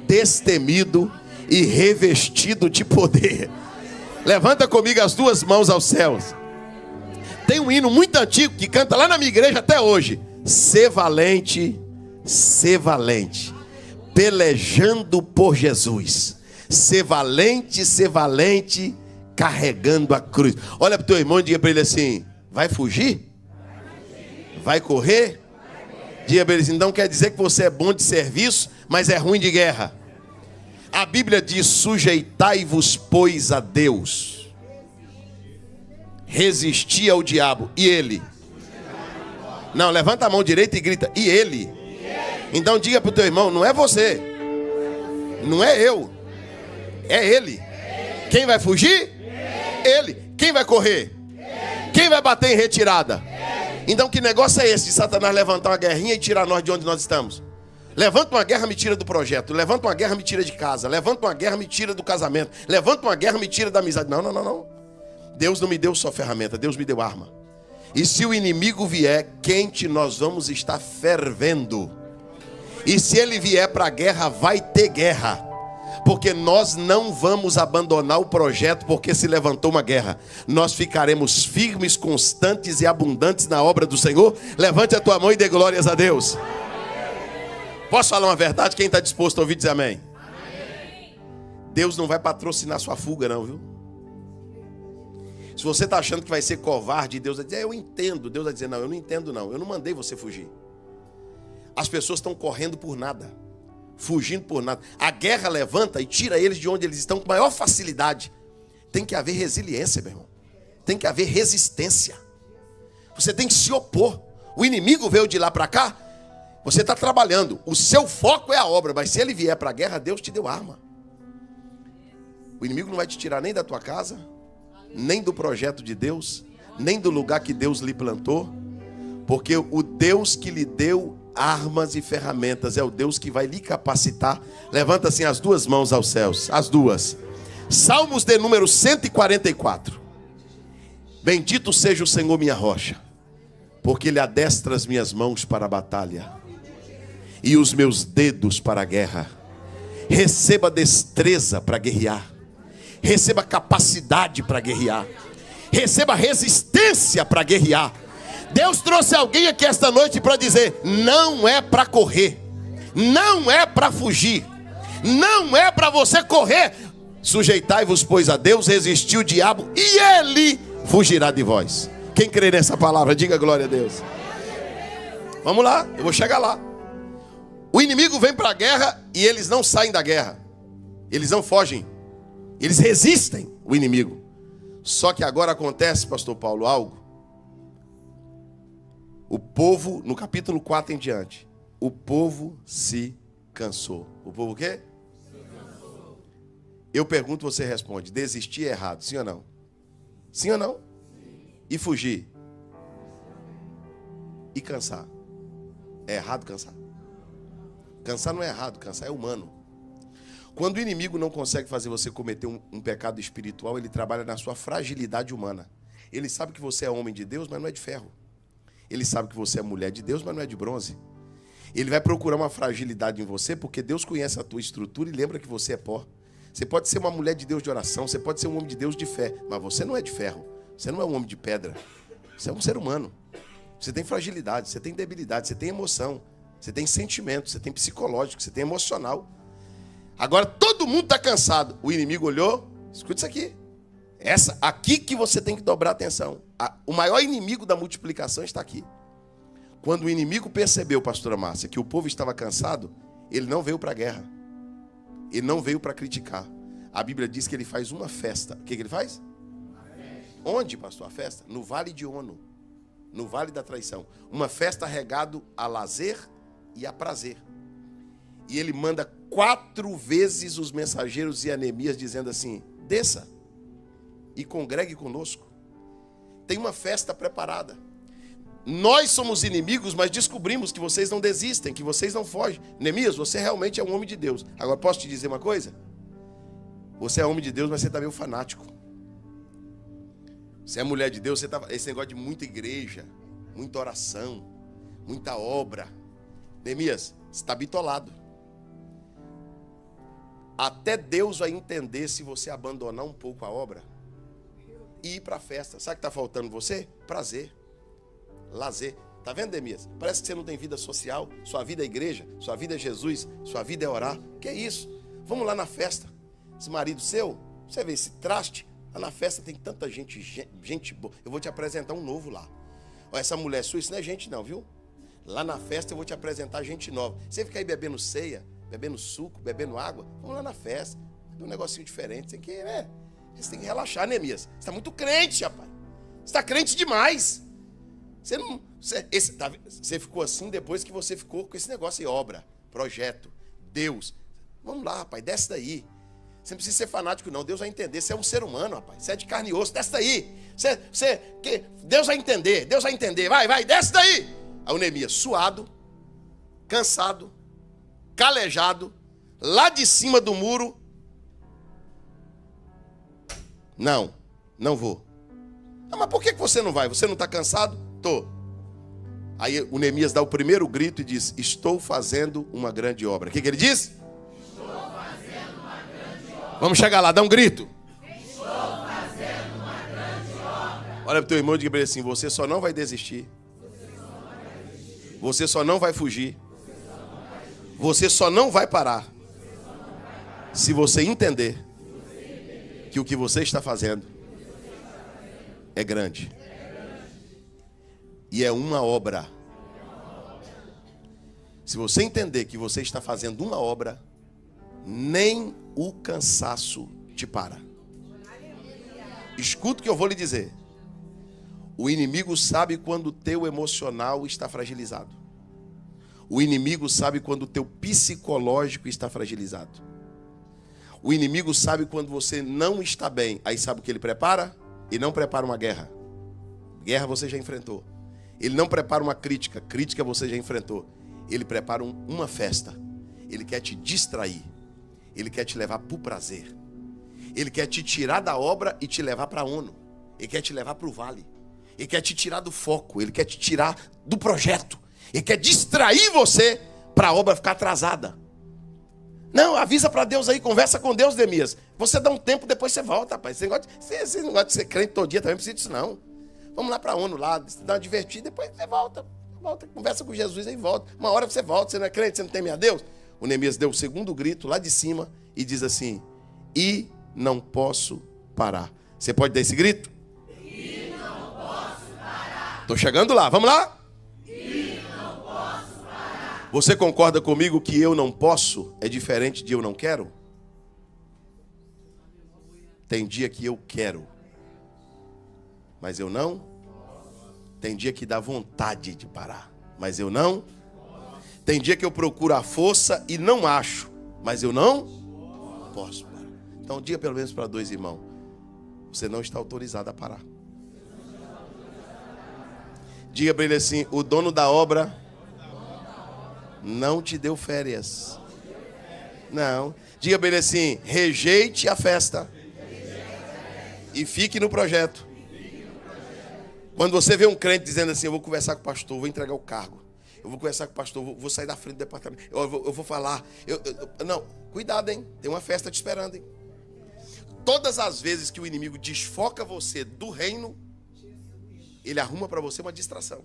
destemido e revestido de poder. Levanta comigo as duas mãos aos céus. Tem um hino muito antigo que canta lá na minha igreja até hoje: ser valente, pelejando por Jesus. Ser valente, carregando a cruz. Olha para o teu irmão e diga para ele assim: vai fugir? Vai correr? Diga para ele assim: não quer dizer que você é bom de serviço, mas é ruim de guerra. A Bíblia diz: sujeitai-vos, pois, a Deus. Resisti ao diabo. E ele? Não, levanta a mão direita e grita: e ele? Então diga para o teu irmão: não é você, não é eu, é ele. Quem vai fugir? Ele. Quem vai correr? Quem vai bater em retirada? Então que negócio é esse de Satanás levantar uma guerrinha e tirar nós de onde nós estamos? Levanta uma guerra, me tira do projeto. Levanta uma guerra, me tira de casa. Levanta uma guerra, me tira do casamento. Levanta uma guerra, me tira da amizade. Não. Deus não me deu só ferramenta, Deus me deu arma. E se o inimigo vier quente, nós vamos estar fervendo. E se ele vier para a guerra, vai ter guerra. Porque nós não vamos abandonar o projeto porque se levantou uma guerra. Nós ficaremos firmes, constantes e abundantes na obra do Senhor. Levante a tua mão e dê glórias a Deus. Posso falar uma verdade? Quem está disposto a ouvir, diz amém. Deus não vai patrocinar sua fuga não, viu? Se você está achando que vai ser covarde, Deus vai dizer: eu entendo. Deus vai dizer: não, eu não entendo não. Eu não mandei você fugir. As pessoas estão correndo por nada, fugindo por nada. A guerra levanta e tira eles de onde eles estão com maior facilidade. Tem que haver resiliência, meu irmão. Tem que haver resistência. Você tem que se opor. O inimigo veio de lá para cá. Você está trabalhando. O seu foco é a obra. Mas se ele vier para a guerra, Deus te deu arma. O inimigo não vai te tirar nem da tua casa, nem do projeto de Deus, nem do lugar que Deus lhe plantou. Porque o Deus que lhe deu armas e ferramentas é o Deus que vai lhe capacitar. Levanta assim as duas mãos aos céus, as duas. Salmos de número 144. Bendito seja o Senhor minha rocha, porque Ele adestra as minhas mãos para a batalha e os meus dedos para a guerra. Receba destreza para guerrear, receba capacidade para guerrear, receba resistência para guerrear. Deus trouxe alguém aqui esta noite para dizer: não é para correr, não é para fugir, não é para você correr. Sujeitai-vos, pois, a Deus, resistiu o diabo e ele fugirá de vós. Quem crê nessa palavra, diga glória a Deus. Vamos lá, eu vou chegar lá. O inimigo vem para a guerra e eles não saem da guerra, eles não fogem, eles resistem o inimigo. Só que agora acontece, pastor Paulo, algo. O povo, no capítulo 4 em diante, o povo se cansou. O povo o quê? Se cansou. Eu pergunto, você responde: desistir é errado, sim ou não? Sim ou não? Sim. E fugir? E cansar? É errado cansar? Cansar não é errado, cansar é humano. Quando o inimigo não consegue fazer você cometer um pecado espiritual, ele trabalha na sua fragilidade humana. Ele sabe que você é homem de Deus, mas não é de ferro. Ele sabe que você é mulher de Deus, mas não é de bronze. Ele vai procurar uma fragilidade em você, porque Deus conhece a tua estrutura e lembra que você é pó. Você pode ser uma mulher de Deus de oração, você pode ser um homem de Deus de fé, mas você não é de ferro. Você não é um homem de pedra. Você é um ser humano. Você tem fragilidade, você tem debilidade, você tem emoção, você tem sentimento, você tem psicológico, você tem emocional. Agora todo mundo está cansado. O inimigo olhou, escuta isso aqui. Aqui que você tem que dobrar a atenção. O maior inimigo da multiplicação está aqui. Quando o inimigo percebeu, pastora Márcia, que o povo estava cansado, ele não veio para a guerra. Ele não veio para criticar. A Bíblia diz que ele faz uma festa. O que ele faz? Onde, pastor, a festa? No Vale de Ono. No Vale da Traição. Uma festa regada a lazer e a prazer. E ele manda 4 vezes os mensageiros e Anemias dizendo assim: desça e congregue conosco. Tem uma festa preparada. Nós somos inimigos, mas descobrimos que vocês não desistem, que vocês não fogem. Neemias, você realmente é um homem de Deus. Agora, posso te dizer uma coisa? Você é homem de Deus, mas você está meio fanático. Você é mulher de Deus, você tá esse negócio de muita igreja, muita oração, muita obra. Neemias, você está bitolado. Até Deus vai entender se você abandonar um pouco a obra e ir para a festa. Sabe o que está faltando você? Prazer. Lazer. Tá vendo, Neemias? Parece que você não tem vida social. Sua vida é igreja, sua vida é Jesus, sua vida é orar. Que é isso? Vamos lá na festa. Esse marido seu, você vê esse traste, lá na festa tem tanta gente boa. Eu vou te apresentar um novo lá. Ó, essa mulher sua, isso não é gente não, viu? Lá na festa eu vou te apresentar gente nova. Você fica aí bebendo ceia, bebendo suco, bebendo água, vamos lá na festa. Um negocinho diferente. Você tem que relaxar, Neemias. Você está muito crente, rapaz. Você está crente demais. Você ficou assim depois que você ficou com esse negócio aí, obra, projeto, Deus. Vamos lá, rapaz, desce daí. Você não precisa ser fanático, não. Deus vai entender. Você é um ser humano, rapaz. Você é de carne e osso. Desce daí. Deus vai entender. Deus vai entender. Vai, desce daí. Aí o Neemias, suado, cansado, calejado, lá de cima do muro. Não vou. Ah, mas por que você não vai? Você não está cansado? Tô. Aí o Neemias dá o primeiro grito e diz: estou fazendo uma grande obra. O que ele diz? Estou fazendo uma grande obra. Vamos chegar lá, dá um grito. Estou fazendo uma grande obra. Olha para o teu irmão e diga assim: você só não vai desistir. Você só não vai fugir. Você só não vai parar. Se você entender que o que você está fazendo é grande. E é uma obra. Se você entender que você está fazendo uma obra, nem o cansaço te para. Escuta o que eu vou lhe dizer. O inimigo sabe quando o teu emocional está fragilizado. O inimigo sabe quando o teu psicológico está fragilizado. O inimigo sabe quando você não está bem. Aí sabe o que ele prepara? Ele não prepara uma guerra. Guerra você já enfrentou. Ele não prepara uma crítica. Crítica você já enfrentou. Ele prepara uma festa. Ele quer te distrair. Ele quer te levar para o prazer. Ele quer te tirar da obra e te levar para a ONU. Ele quer te levar para o vale. Ele quer te tirar do foco. Ele quer te tirar do projeto. Ele quer distrair você para a obra ficar atrasada. Não, avisa para Deus aí, conversa com Deus, Neemias. Você dá um tempo, depois você volta, rapaz. Você não gosta de ser crente todo dia, também não precisa disso, não. Vamos lá para a ONU, lá, dá uma divertida, depois você volta, conversa com Jesus aí e volta. Uma hora você volta, você não é crente, você não teme a Deus. O Neemias deu o segundo grito lá de cima e diz assim: e não posso parar. Você pode dar esse grito? E não posso parar. Estou chegando lá, vamos lá? E não posso parar. Você concorda comigo que eu não posso é diferente de eu não quero? Tem dia que eu quero, mas eu não. Tem dia que dá vontade de parar, mas eu não. Tem dia que eu procuro a força e não acho, mas eu não posso parar. Então diga pelo menos para 2 irmãos: você não está autorizado a parar. Diga para ele assim: o dono da obra não te deu férias. Não. Diga para ele assim: rejeite a festa e fique no projeto. Quando você vê um crente dizendo assim: eu vou conversar com o pastor, vou entregar o cargo, eu vou conversar com o pastor, vou sair da frente do departamento, eu vou falar. Não, cuidado, hein? Tem uma festa te esperando, hein? Todas as vezes que o inimigo desfoca você do reino, ele arruma para você uma distração.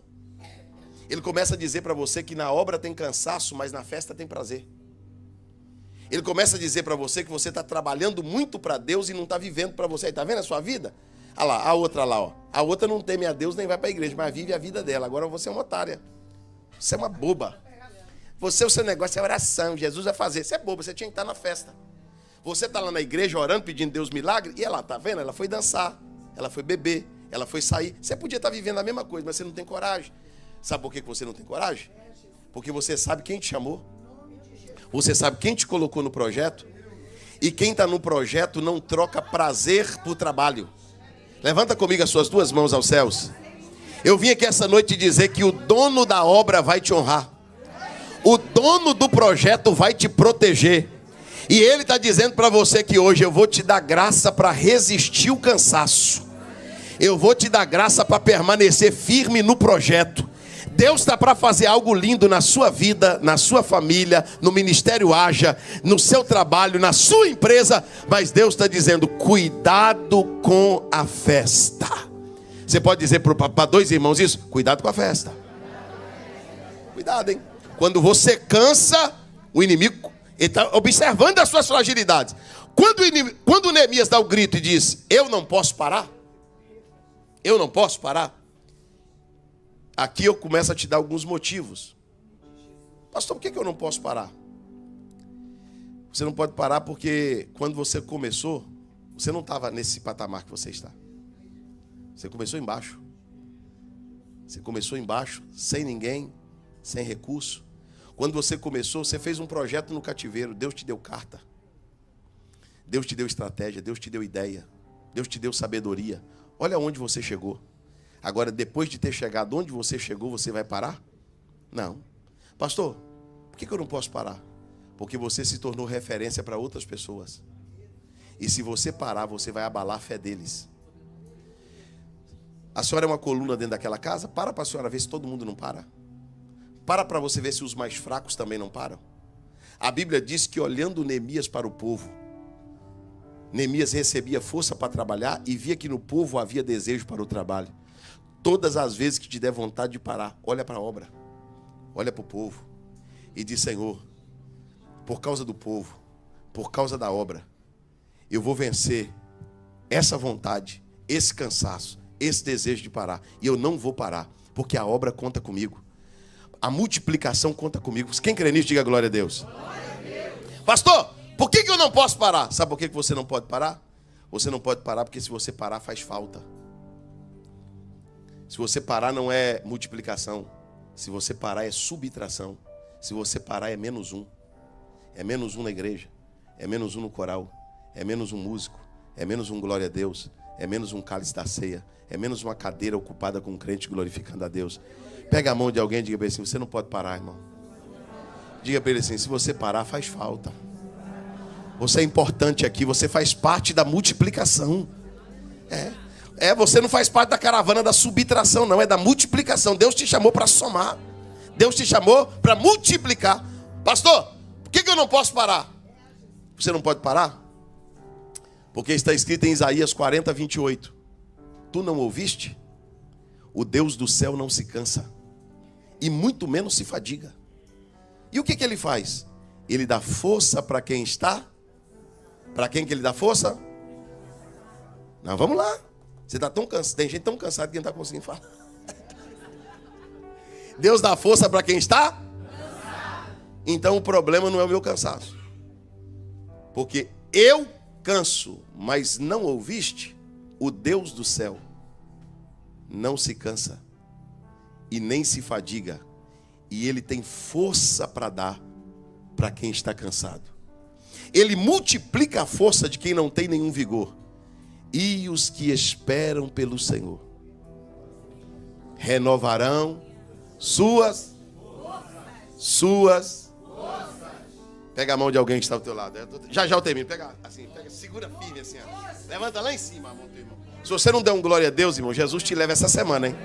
Ele começa a dizer para você que na obra tem cansaço, mas na festa tem prazer. Ele começa a dizer para você que você está trabalhando muito para Deus e não está vivendo para você. Está vendo a sua vida? Olha lá, a outra lá, ó. A outra não teme a Deus nem vai para a igreja, mas vive a vida dela. Agora você é uma otária. Você é uma boba. O seu negócio é oração, Jesus vai fazer. Você é boba, você tinha que estar na festa. Você está lá na igreja orando, pedindo Deus milagre, e ela, tá vendo? Ela foi dançar, ela foi beber, ela foi sair. Você podia estar vivendo a mesma coisa, mas você não tem coragem. Sabe por que você não tem coragem? Porque você sabe quem te chamou. Você sabe quem te colocou no projeto. E quem está no projeto não troca prazer por trabalho. Levanta comigo as suas duas mãos aos céus. Eu vim aqui essa noite dizer que o dono da obra vai te honrar. O dono do projeto vai te proteger. E ele está dizendo para você que hoje eu vou te dar graça para resistir o cansaço. Eu vou te dar graça para permanecer firme no projeto. Deus está para fazer algo lindo na sua vida, na sua família, no ministério Haja, no seu trabalho, na sua empresa. Mas Deus está dizendo: cuidado com a festa. Você pode dizer para dois irmãos isso? Cuidado com a festa. Cuidado, hein? Quando você cansa, o inimigo está observando as suas fragilidades. Quando Neemias dá o grito e diz: eu não posso parar. Eu não posso parar. Aqui eu começo a te dar alguns motivos. Pastor, por que eu não posso parar? Você não pode parar porque quando você começou, você não estava nesse patamar que você está. Você começou embaixo. Você começou embaixo, sem ninguém, sem recurso. Quando você começou, você fez um projeto no cativeiro. Deus te deu carta. Deus te deu estratégia. Deus te deu ideia. Deus te deu sabedoria. Olha onde você chegou. Agora, depois de ter chegado onde você chegou, você vai parar? Não. Pastor, por que eu não posso parar? Porque você se tornou referência para outras pessoas. E se você parar, você vai abalar a fé deles. A senhora é uma coluna dentro daquela casa? Para a senhora ver se todo mundo não para. Para você ver se os mais fracos também não param. A Bíblia diz que olhando Neemias para o povo, Neemias recebia força para trabalhar e via que no povo havia desejo para o trabalho. Todas as vezes que te der vontade de parar, olha para a obra, olha para o povo e diz: Senhor, por causa do povo, por causa da obra, eu vou vencer essa vontade, esse cansaço, esse desejo de parar. E eu não vou parar, porque a obra conta comigo. A multiplicação conta comigo. Quem crê nisso, diga glória a Deus. Glória a Deus. Pastor, por que eu não posso parar? Sabe por que você não pode parar? Você não pode parar porque se você parar faz falta. Se você parar não é multiplicação. Se você parar é subtração. Se você parar é menos um. É menos um na igreja. É menos um no coral. É menos um músico. É menos um glória a Deus. É menos um cálice da ceia. É menos uma cadeira ocupada com um crente glorificando a Deus. Pega a mão de alguém e diga para ele assim: você não pode parar, irmão. Diga para ele assim: se você parar faz falta. Você é importante aqui. Você faz parte da multiplicação. Você não faz parte da caravana da subtração, não. É da multiplicação. Deus te chamou para somar. Deus te chamou para multiplicar. Pastor, por que eu não posso parar? Você não pode parar? Porque está escrito em Isaías 40, 28. Tu não ouviste? O Deus do céu não se cansa. E muito menos se fadiga. E o que ele faz? Ele dá força para quem está. Para quem que ele dá força? Não, vamos lá. Você está tão cansado, tem gente tão cansada que não está conseguindo falar. Deus dá força para quem está? Cansado. Então o problema não é o meu cansaço. Porque eu canso, mas não ouviste? O Deus do céu não se cansa e nem se fadiga. E Ele tem força para dar para quem está cansado. Ele multiplica a força de quem não tem nenhum vigor. E os que esperam pelo Senhor renovarão suas. Pega a mão de alguém que está ao teu lado. Já eu termino. Pega assim, segura firme assim. Ó. Levanta lá em cima a mão do teu irmão. Se você não der um glória a Deus, irmão, Jesus te leva essa semana, hein?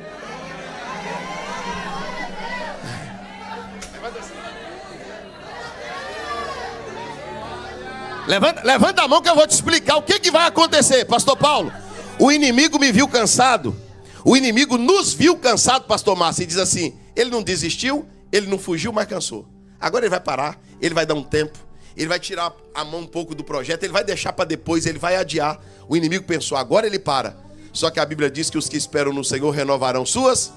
Levanta a mão que eu vou te explicar o que vai acontecer, pastor Paulo. O inimigo me viu cansado. O inimigo nos viu cansado, pastor Márcio, e diz assim: ele não desistiu, ele não fugiu, mas cansou. Agora ele vai parar, ele vai dar um tempo, ele vai tirar a mão um pouco do projeto, ele vai deixar para depois, ele vai adiar. O inimigo pensou, agora ele para. Só que a Bíblia diz que os que esperam no Senhor renovarão suas.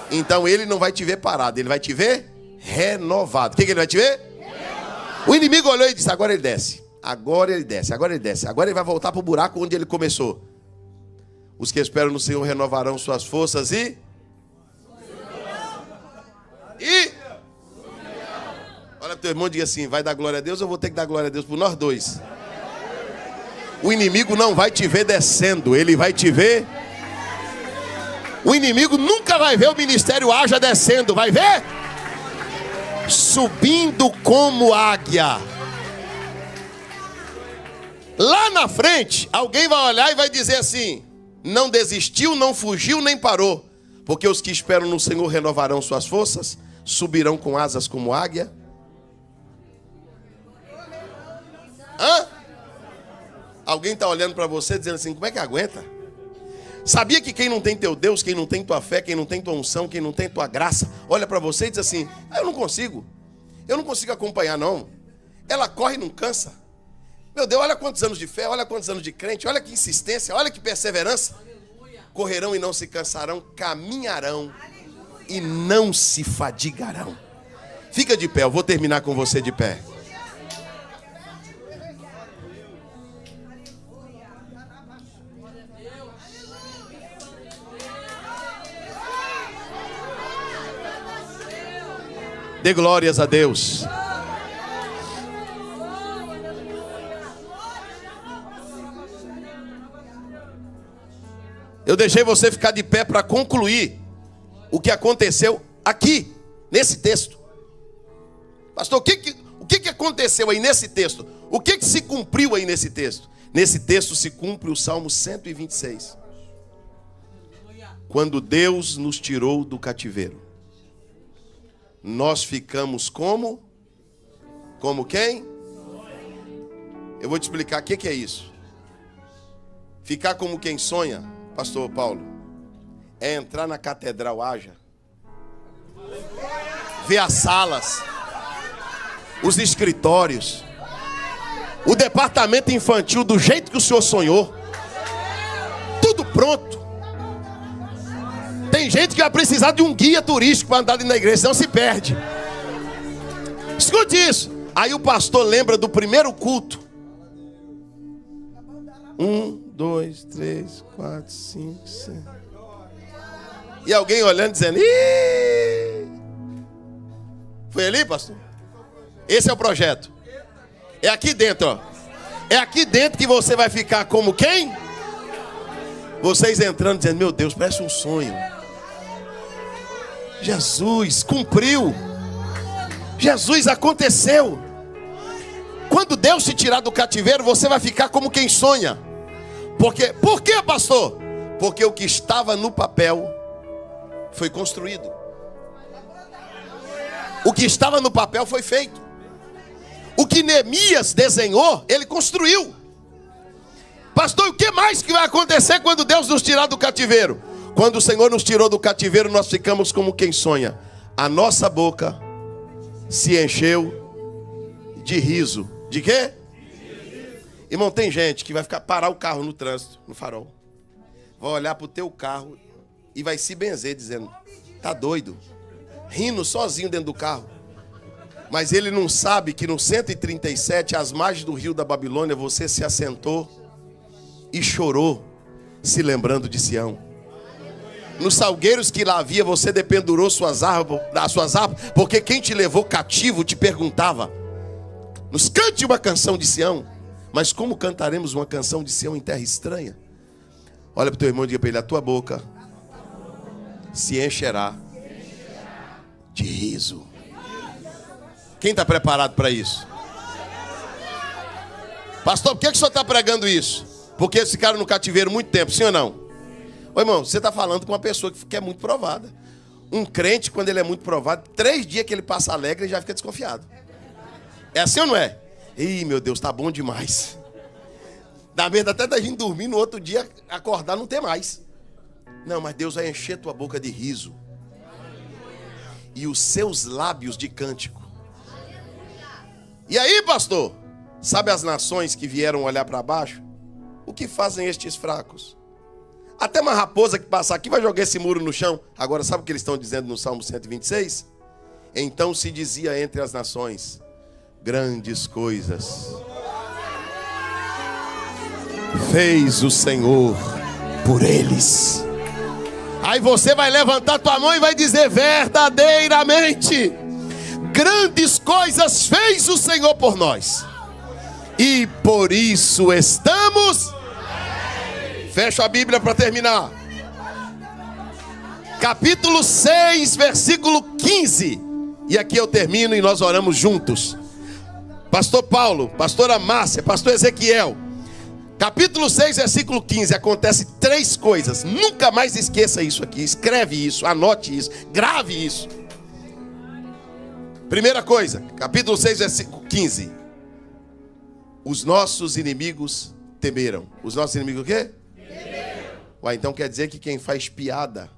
Então ele não vai te ver parado, ele vai te ver renovado. O que ele vai te ver? Renovado. O inimigo olhou e disse: agora ele desce. Agora ele desce, agora ele desce. Agora ele vai voltar para o buraco onde ele começou. Os que esperam no Senhor renovarão suas forças e... Olha para o teu irmão e diga assim: vai dar glória a Deus ou eu vou ter que dar glória a Deus por nós dois? O inimigo não vai te ver descendo, ele vai te ver... O inimigo nunca vai ver o ministério Haja descendo, vai ver? Subindo como águia. Lá na frente, alguém vai olhar e vai dizer assim: não desistiu, não fugiu, nem parou. Porque os que esperam no Senhor renovarão suas forças, subirão com asas como águia. Hã? Alguém está olhando para você dizendo assim: como é que aguenta? Sabia que quem não tem teu Deus, quem não tem tua fé, quem não tem tua unção, quem não tem tua graça, olha para você e diz assim: eu não consigo acompanhar não. Ela corre e não cansa. Meu Deus, olha quantos anos de fé, olha quantos anos de crente, olha que insistência, olha que perseverança. Correrão e não se cansarão, caminharão e não se fadigarão. Fica de pé, eu vou terminar com você de pé. Dê glórias a Deus. Eu deixei você ficar de pé para concluir o que aconteceu aqui, nesse texto. Pastor, o que aconteceu aí nesse texto? O que se cumpriu aí nesse texto? Nesse texto se cumpre o Salmo 126. Quando Deus nos tirou do cativeiro, nós ficamos como? Como quem? Eu vou te explicar o que é isso. Ficar como quem sonha, pastor Paulo, é entrar na Catedral Haja, ver as salas, os escritórios, o departamento infantil do jeito que o senhor sonhou, tudo pronto. Tem gente que vai precisar de um guia turístico para andar na igreja, senão se perde. Escute isso. Aí o pastor lembra do primeiro culto. 1, 2, 3, 4, 5, 6. E alguém olhando dizendo: ih! Foi ali, pastor? Esse é o projeto. É aqui dentro, ó. É aqui dentro que você vai ficar como quem? Vocês entrando dizendo: meu Deus, parece um sonho. Jesus cumpriu. Jesus aconteceu. Quando Deus te tirar do cativeiro, você vai ficar como quem sonha. Por quê, pastor? Porque o que estava no papel foi construído. O que estava no papel foi feito. O que Neemias desenhou, ele construiu. Pastor, o que mais que vai acontecer quando Deus nos tirar do cativeiro? Quando o Senhor nos tirou do cativeiro, nós ficamos como quem sonha. A nossa boca se encheu de riso. De quê? Irmão, tem gente que vai parar o carro no trânsito, no farol. Vai olhar para o teu carro e vai se benzer dizendo: tá doido? Rindo sozinho dentro do carro. Mas ele não sabe que no 137, às margens do rio da Babilônia, você se assentou e chorou, se lembrando de Sião. Nos salgueiros que lá havia, você dependurou das suas árvores, porque quem te levou cativo te perguntava: nos cante uma canção de Sião. Mas como cantaremos uma canção de Sião em terra estranha? Olha para o teu irmão e diga para ele: a tua boca se encherá de riso. Quem está preparado para isso? Pastor, por que o senhor está pregando isso? Porque eles ficaram no cativeiro muito tempo, sim ou não? Ô irmão, você está falando com uma pessoa que é muito provada. Um crente, quando ele é muito provado, 3 dias que ele passa alegre, ele já fica desconfiado. É assim ou não é? Ih, meu Deus, tá bom demais. Dá medo até da gente dormir, no outro dia acordar, não ter mais. Não, mas Deus vai encher tua boca de riso. E os seus lábios de cântico. E aí, pastor? Sabe as nações que vieram olhar para baixo? O que fazem estes fracos? Até uma raposa que passar aqui vai jogar esse muro no chão. Agora, sabe o que eles estão dizendo no Salmo 126? Então se dizia entre as nações: grandes coisas fez o Senhor por eles. Aí você vai levantar tua mão e vai dizer: verdadeiramente, grandes coisas fez o Senhor por nós. E por isso estamos... Fecha a Bíblia para terminar. Capítulo 6, versículo 15. E aqui eu termino e nós oramos juntos. Pastor Paulo, pastora Márcia, pastor Ezequiel. Capítulo 6, versículo 15. Acontece 3 coisas. Nunca mais esqueça isso aqui. Escreve isso, anote isso, grave isso. Primeira coisa, capítulo 6, versículo 15. Os nossos inimigos temeram. Os nossos inimigos o quê? Ué, então quer dizer que quem faz piada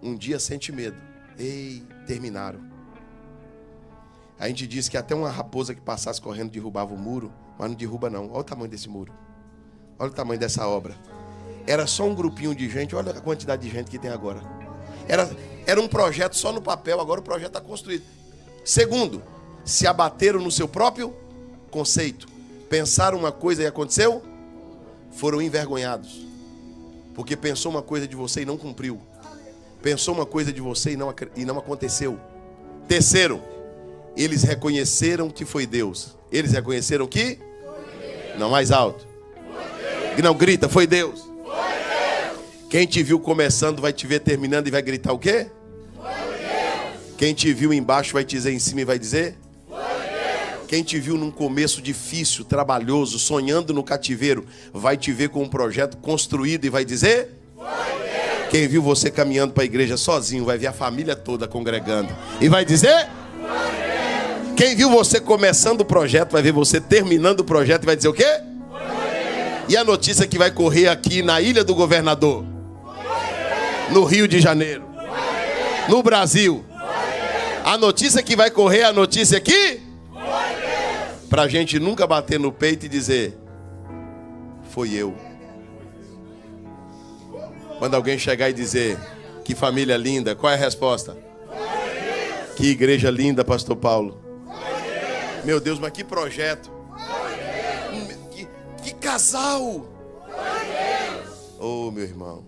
um dia sente medo. Ei, terminaram. A gente diz que até uma raposa que passasse correndo derrubava o muro, mas não derruba não. Olha o tamanho desse muro. Olha o tamanho dessa obra. Era só um grupinho de gente, olha a quantidade de gente que tem agora. Era um projeto só no papel, agora o projeto está construído. Segundo, se abateram no seu próprio conceito. Pensaram uma coisa e aconteceu? Foram envergonhados. Porque pensou uma coisa de você e não cumpriu. Pensou uma coisa de você e não aconteceu. Terceiro, eles reconheceram que foi Deus. Eles reconheceram que? Foi Deus. Não, mais alto. Não, grita, foi Deus. Foi Deus. Quem te viu começando vai te ver terminando e vai gritar o quê? Foi Deus. Quem te viu embaixo vai te dizer em cima e vai dizer? Quem te viu num começo difícil, trabalhoso, sonhando no cativeiro, vai te ver com um projeto construído e vai dizer? Foi Deus. Quem viu você caminhando para a igreja sozinho, vai ver a família toda congregando e vai dizer? Foi Deus. Quem viu você começando o projeto, vai ver você terminando o projeto e vai dizer o quê? Foi Deus. E a notícia que vai correr aqui na Ilha do Governador? Foi Deus. No Rio de Janeiro? Foi Deus. No Brasil? Foi Deus. A notícia que vai correr, a notícia aqui? Para a gente nunca bater no peito e dizer: foi eu. Quando alguém chegar e dizer: que família linda, qual é a resposta? Que igreja linda, pastor Paulo. Meu Deus, mas que projeto. Que casal. Oh, meu irmão,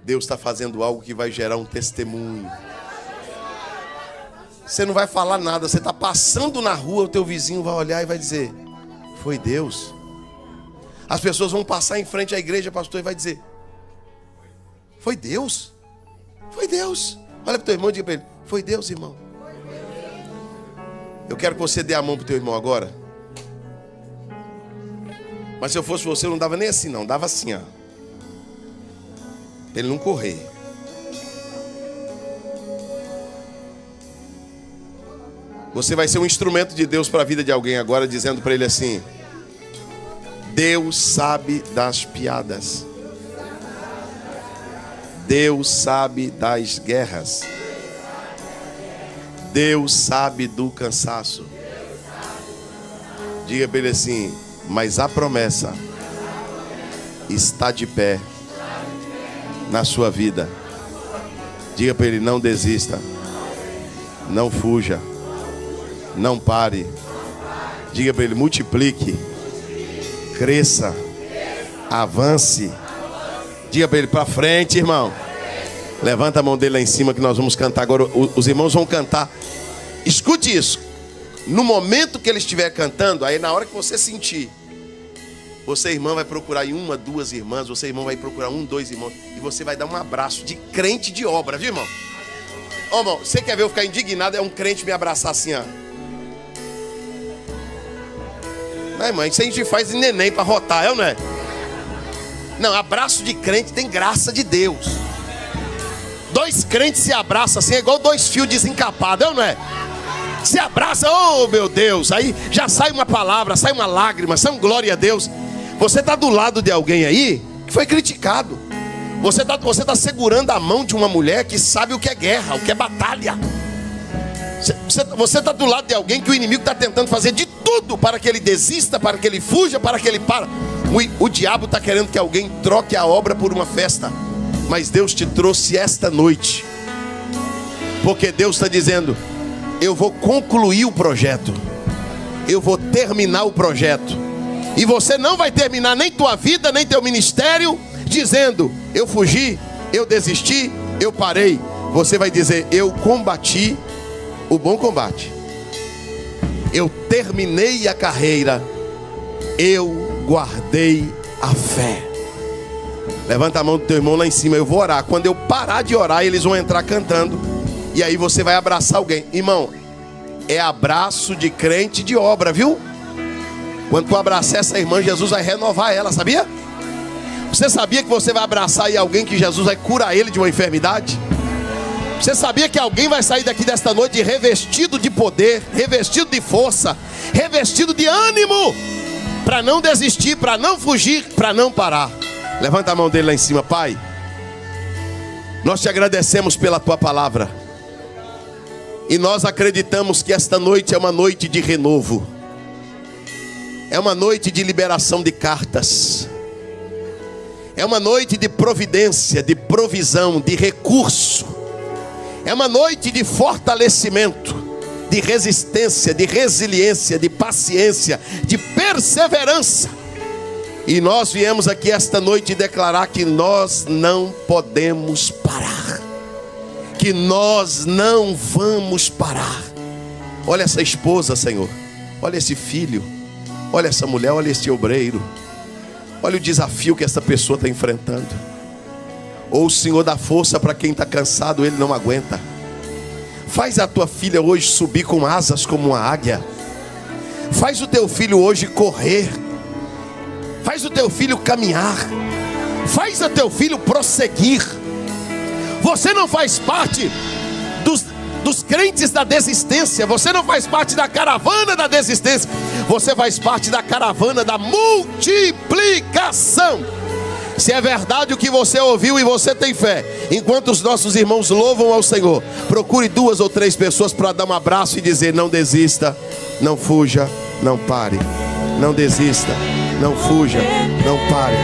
Deus está fazendo algo que vai gerar um testemunho. Você não vai falar nada, você está passando na rua, o teu vizinho vai olhar e vai dizer: foi Deus. As pessoas vão passar em frente à igreja, pastor, e vai dizer: foi Deus. Foi Deus. Olha para o teu irmão e diga para ele: foi Deus, irmão. Eu quero que você dê a mão para o teu irmão agora. Mas se eu fosse você, eu não dava nem assim não, dava assim, ó, para ele não correr. Você vai ser um instrumento de Deus para a vida de alguém agora, dizendo para ele assim: Deus sabe das piadas. Deus sabe das guerras. Deus sabe do cansaço. Diga para ele assim: mas a promessa está de pé na sua vida. Diga para ele: não desista, não fuja, não pare. Diga para ele: multiplique, cresça, avance. Diga para ele: para frente, irmão. Levanta a mão dele lá em cima que nós vamos cantar agora. Os irmãos vão cantar. Escute isso. No momento que ele estiver cantando, aí na hora que você sentir, você, irmã, vai procurar em 1, 2 irmãs. Você, irmão, vai procurar 1, 2 irmãos. E você vai dar um abraço de crente de obra, viu, irmão? Ô, irmão, você quer ver eu ficar indignado? É um crente me abraçar assim, ó. É, mãe, isso a gente faz em neném para rotar, é ou não é? Não, abraço de crente tem graça de Deus. Dois crentes se abraçam assim, é igual dois fios desencapados, é ou não é? Se abraça, oh meu Deus, aí já sai uma palavra, sai uma lágrima, sai um glória a Deus. Você está do lado de alguém aí que foi criticado. Você tá segurando a mão de uma mulher que sabe o que é guerra, o que é batalha. Você está do lado de alguém que o inimigo está tentando fazer de tudo para que ele desista, para que ele fuja, para que ele pare. O diabo está querendo que alguém troque a obra por uma festa. Mas Deus te trouxe esta noite, porque Deus está dizendo: eu vou concluir o projeto, eu vou terminar o projeto. E você não vai terminar nem tua vida, nem teu ministério dizendo: eu fugi, eu desisti, eu parei. Você vai dizer: eu combati o bom combate, eu terminei a carreira, eu guardei a fé. Levanta a mão do teu irmão lá em cima, eu vou orar. Quando eu parar de orar, eles vão entrar cantando. E aí você vai abraçar alguém. Irmão, é abraço de crente de obra, viu? Quando tu abraçar essa irmã, Jesus vai renovar ela, sabia? Você sabia que você vai abraçar aí alguém que Jesus vai curar ele de uma enfermidade? Você sabia que alguém vai sair daqui desta noite revestido de poder, revestido de força, revestido de ânimo, para não desistir, para não fugir, para não parar? Levanta a mão dele lá em cima. Pai, nós te agradecemos pela tua palavra, e nós acreditamos que esta noite é uma noite de renovo, é uma noite de liberação de cartas, é uma noite de providência, de provisão, de recurso. É uma noite de fortalecimento, de resistência, de resiliência, de paciência, de perseverança. E nós viemos aqui esta noite declarar que nós não podemos parar, que nós não vamos parar. Olha essa esposa, Senhor, olha esse filho, olha essa mulher, olha este obreiro, olha o desafio que essa pessoa está enfrentando. Ou o Senhor dá força para quem está cansado, ele não aguenta. Faz a tua filha hoje subir com asas como uma águia. Faz o teu filho hoje correr. Faz o teu filho caminhar. Faz o teu filho prosseguir. Você não faz parte dos crentes da desistência. Você não faz parte da caravana da desistência. Você faz parte da caravana da multiplicação. Se é verdade o que você ouviu e você tem fé, enquanto os nossos irmãos louvam ao Senhor, procure 2 ou 3 pessoas para dar um abraço e dizer: não desista, não fuja, não pare. Não desista, não fuja, não pare.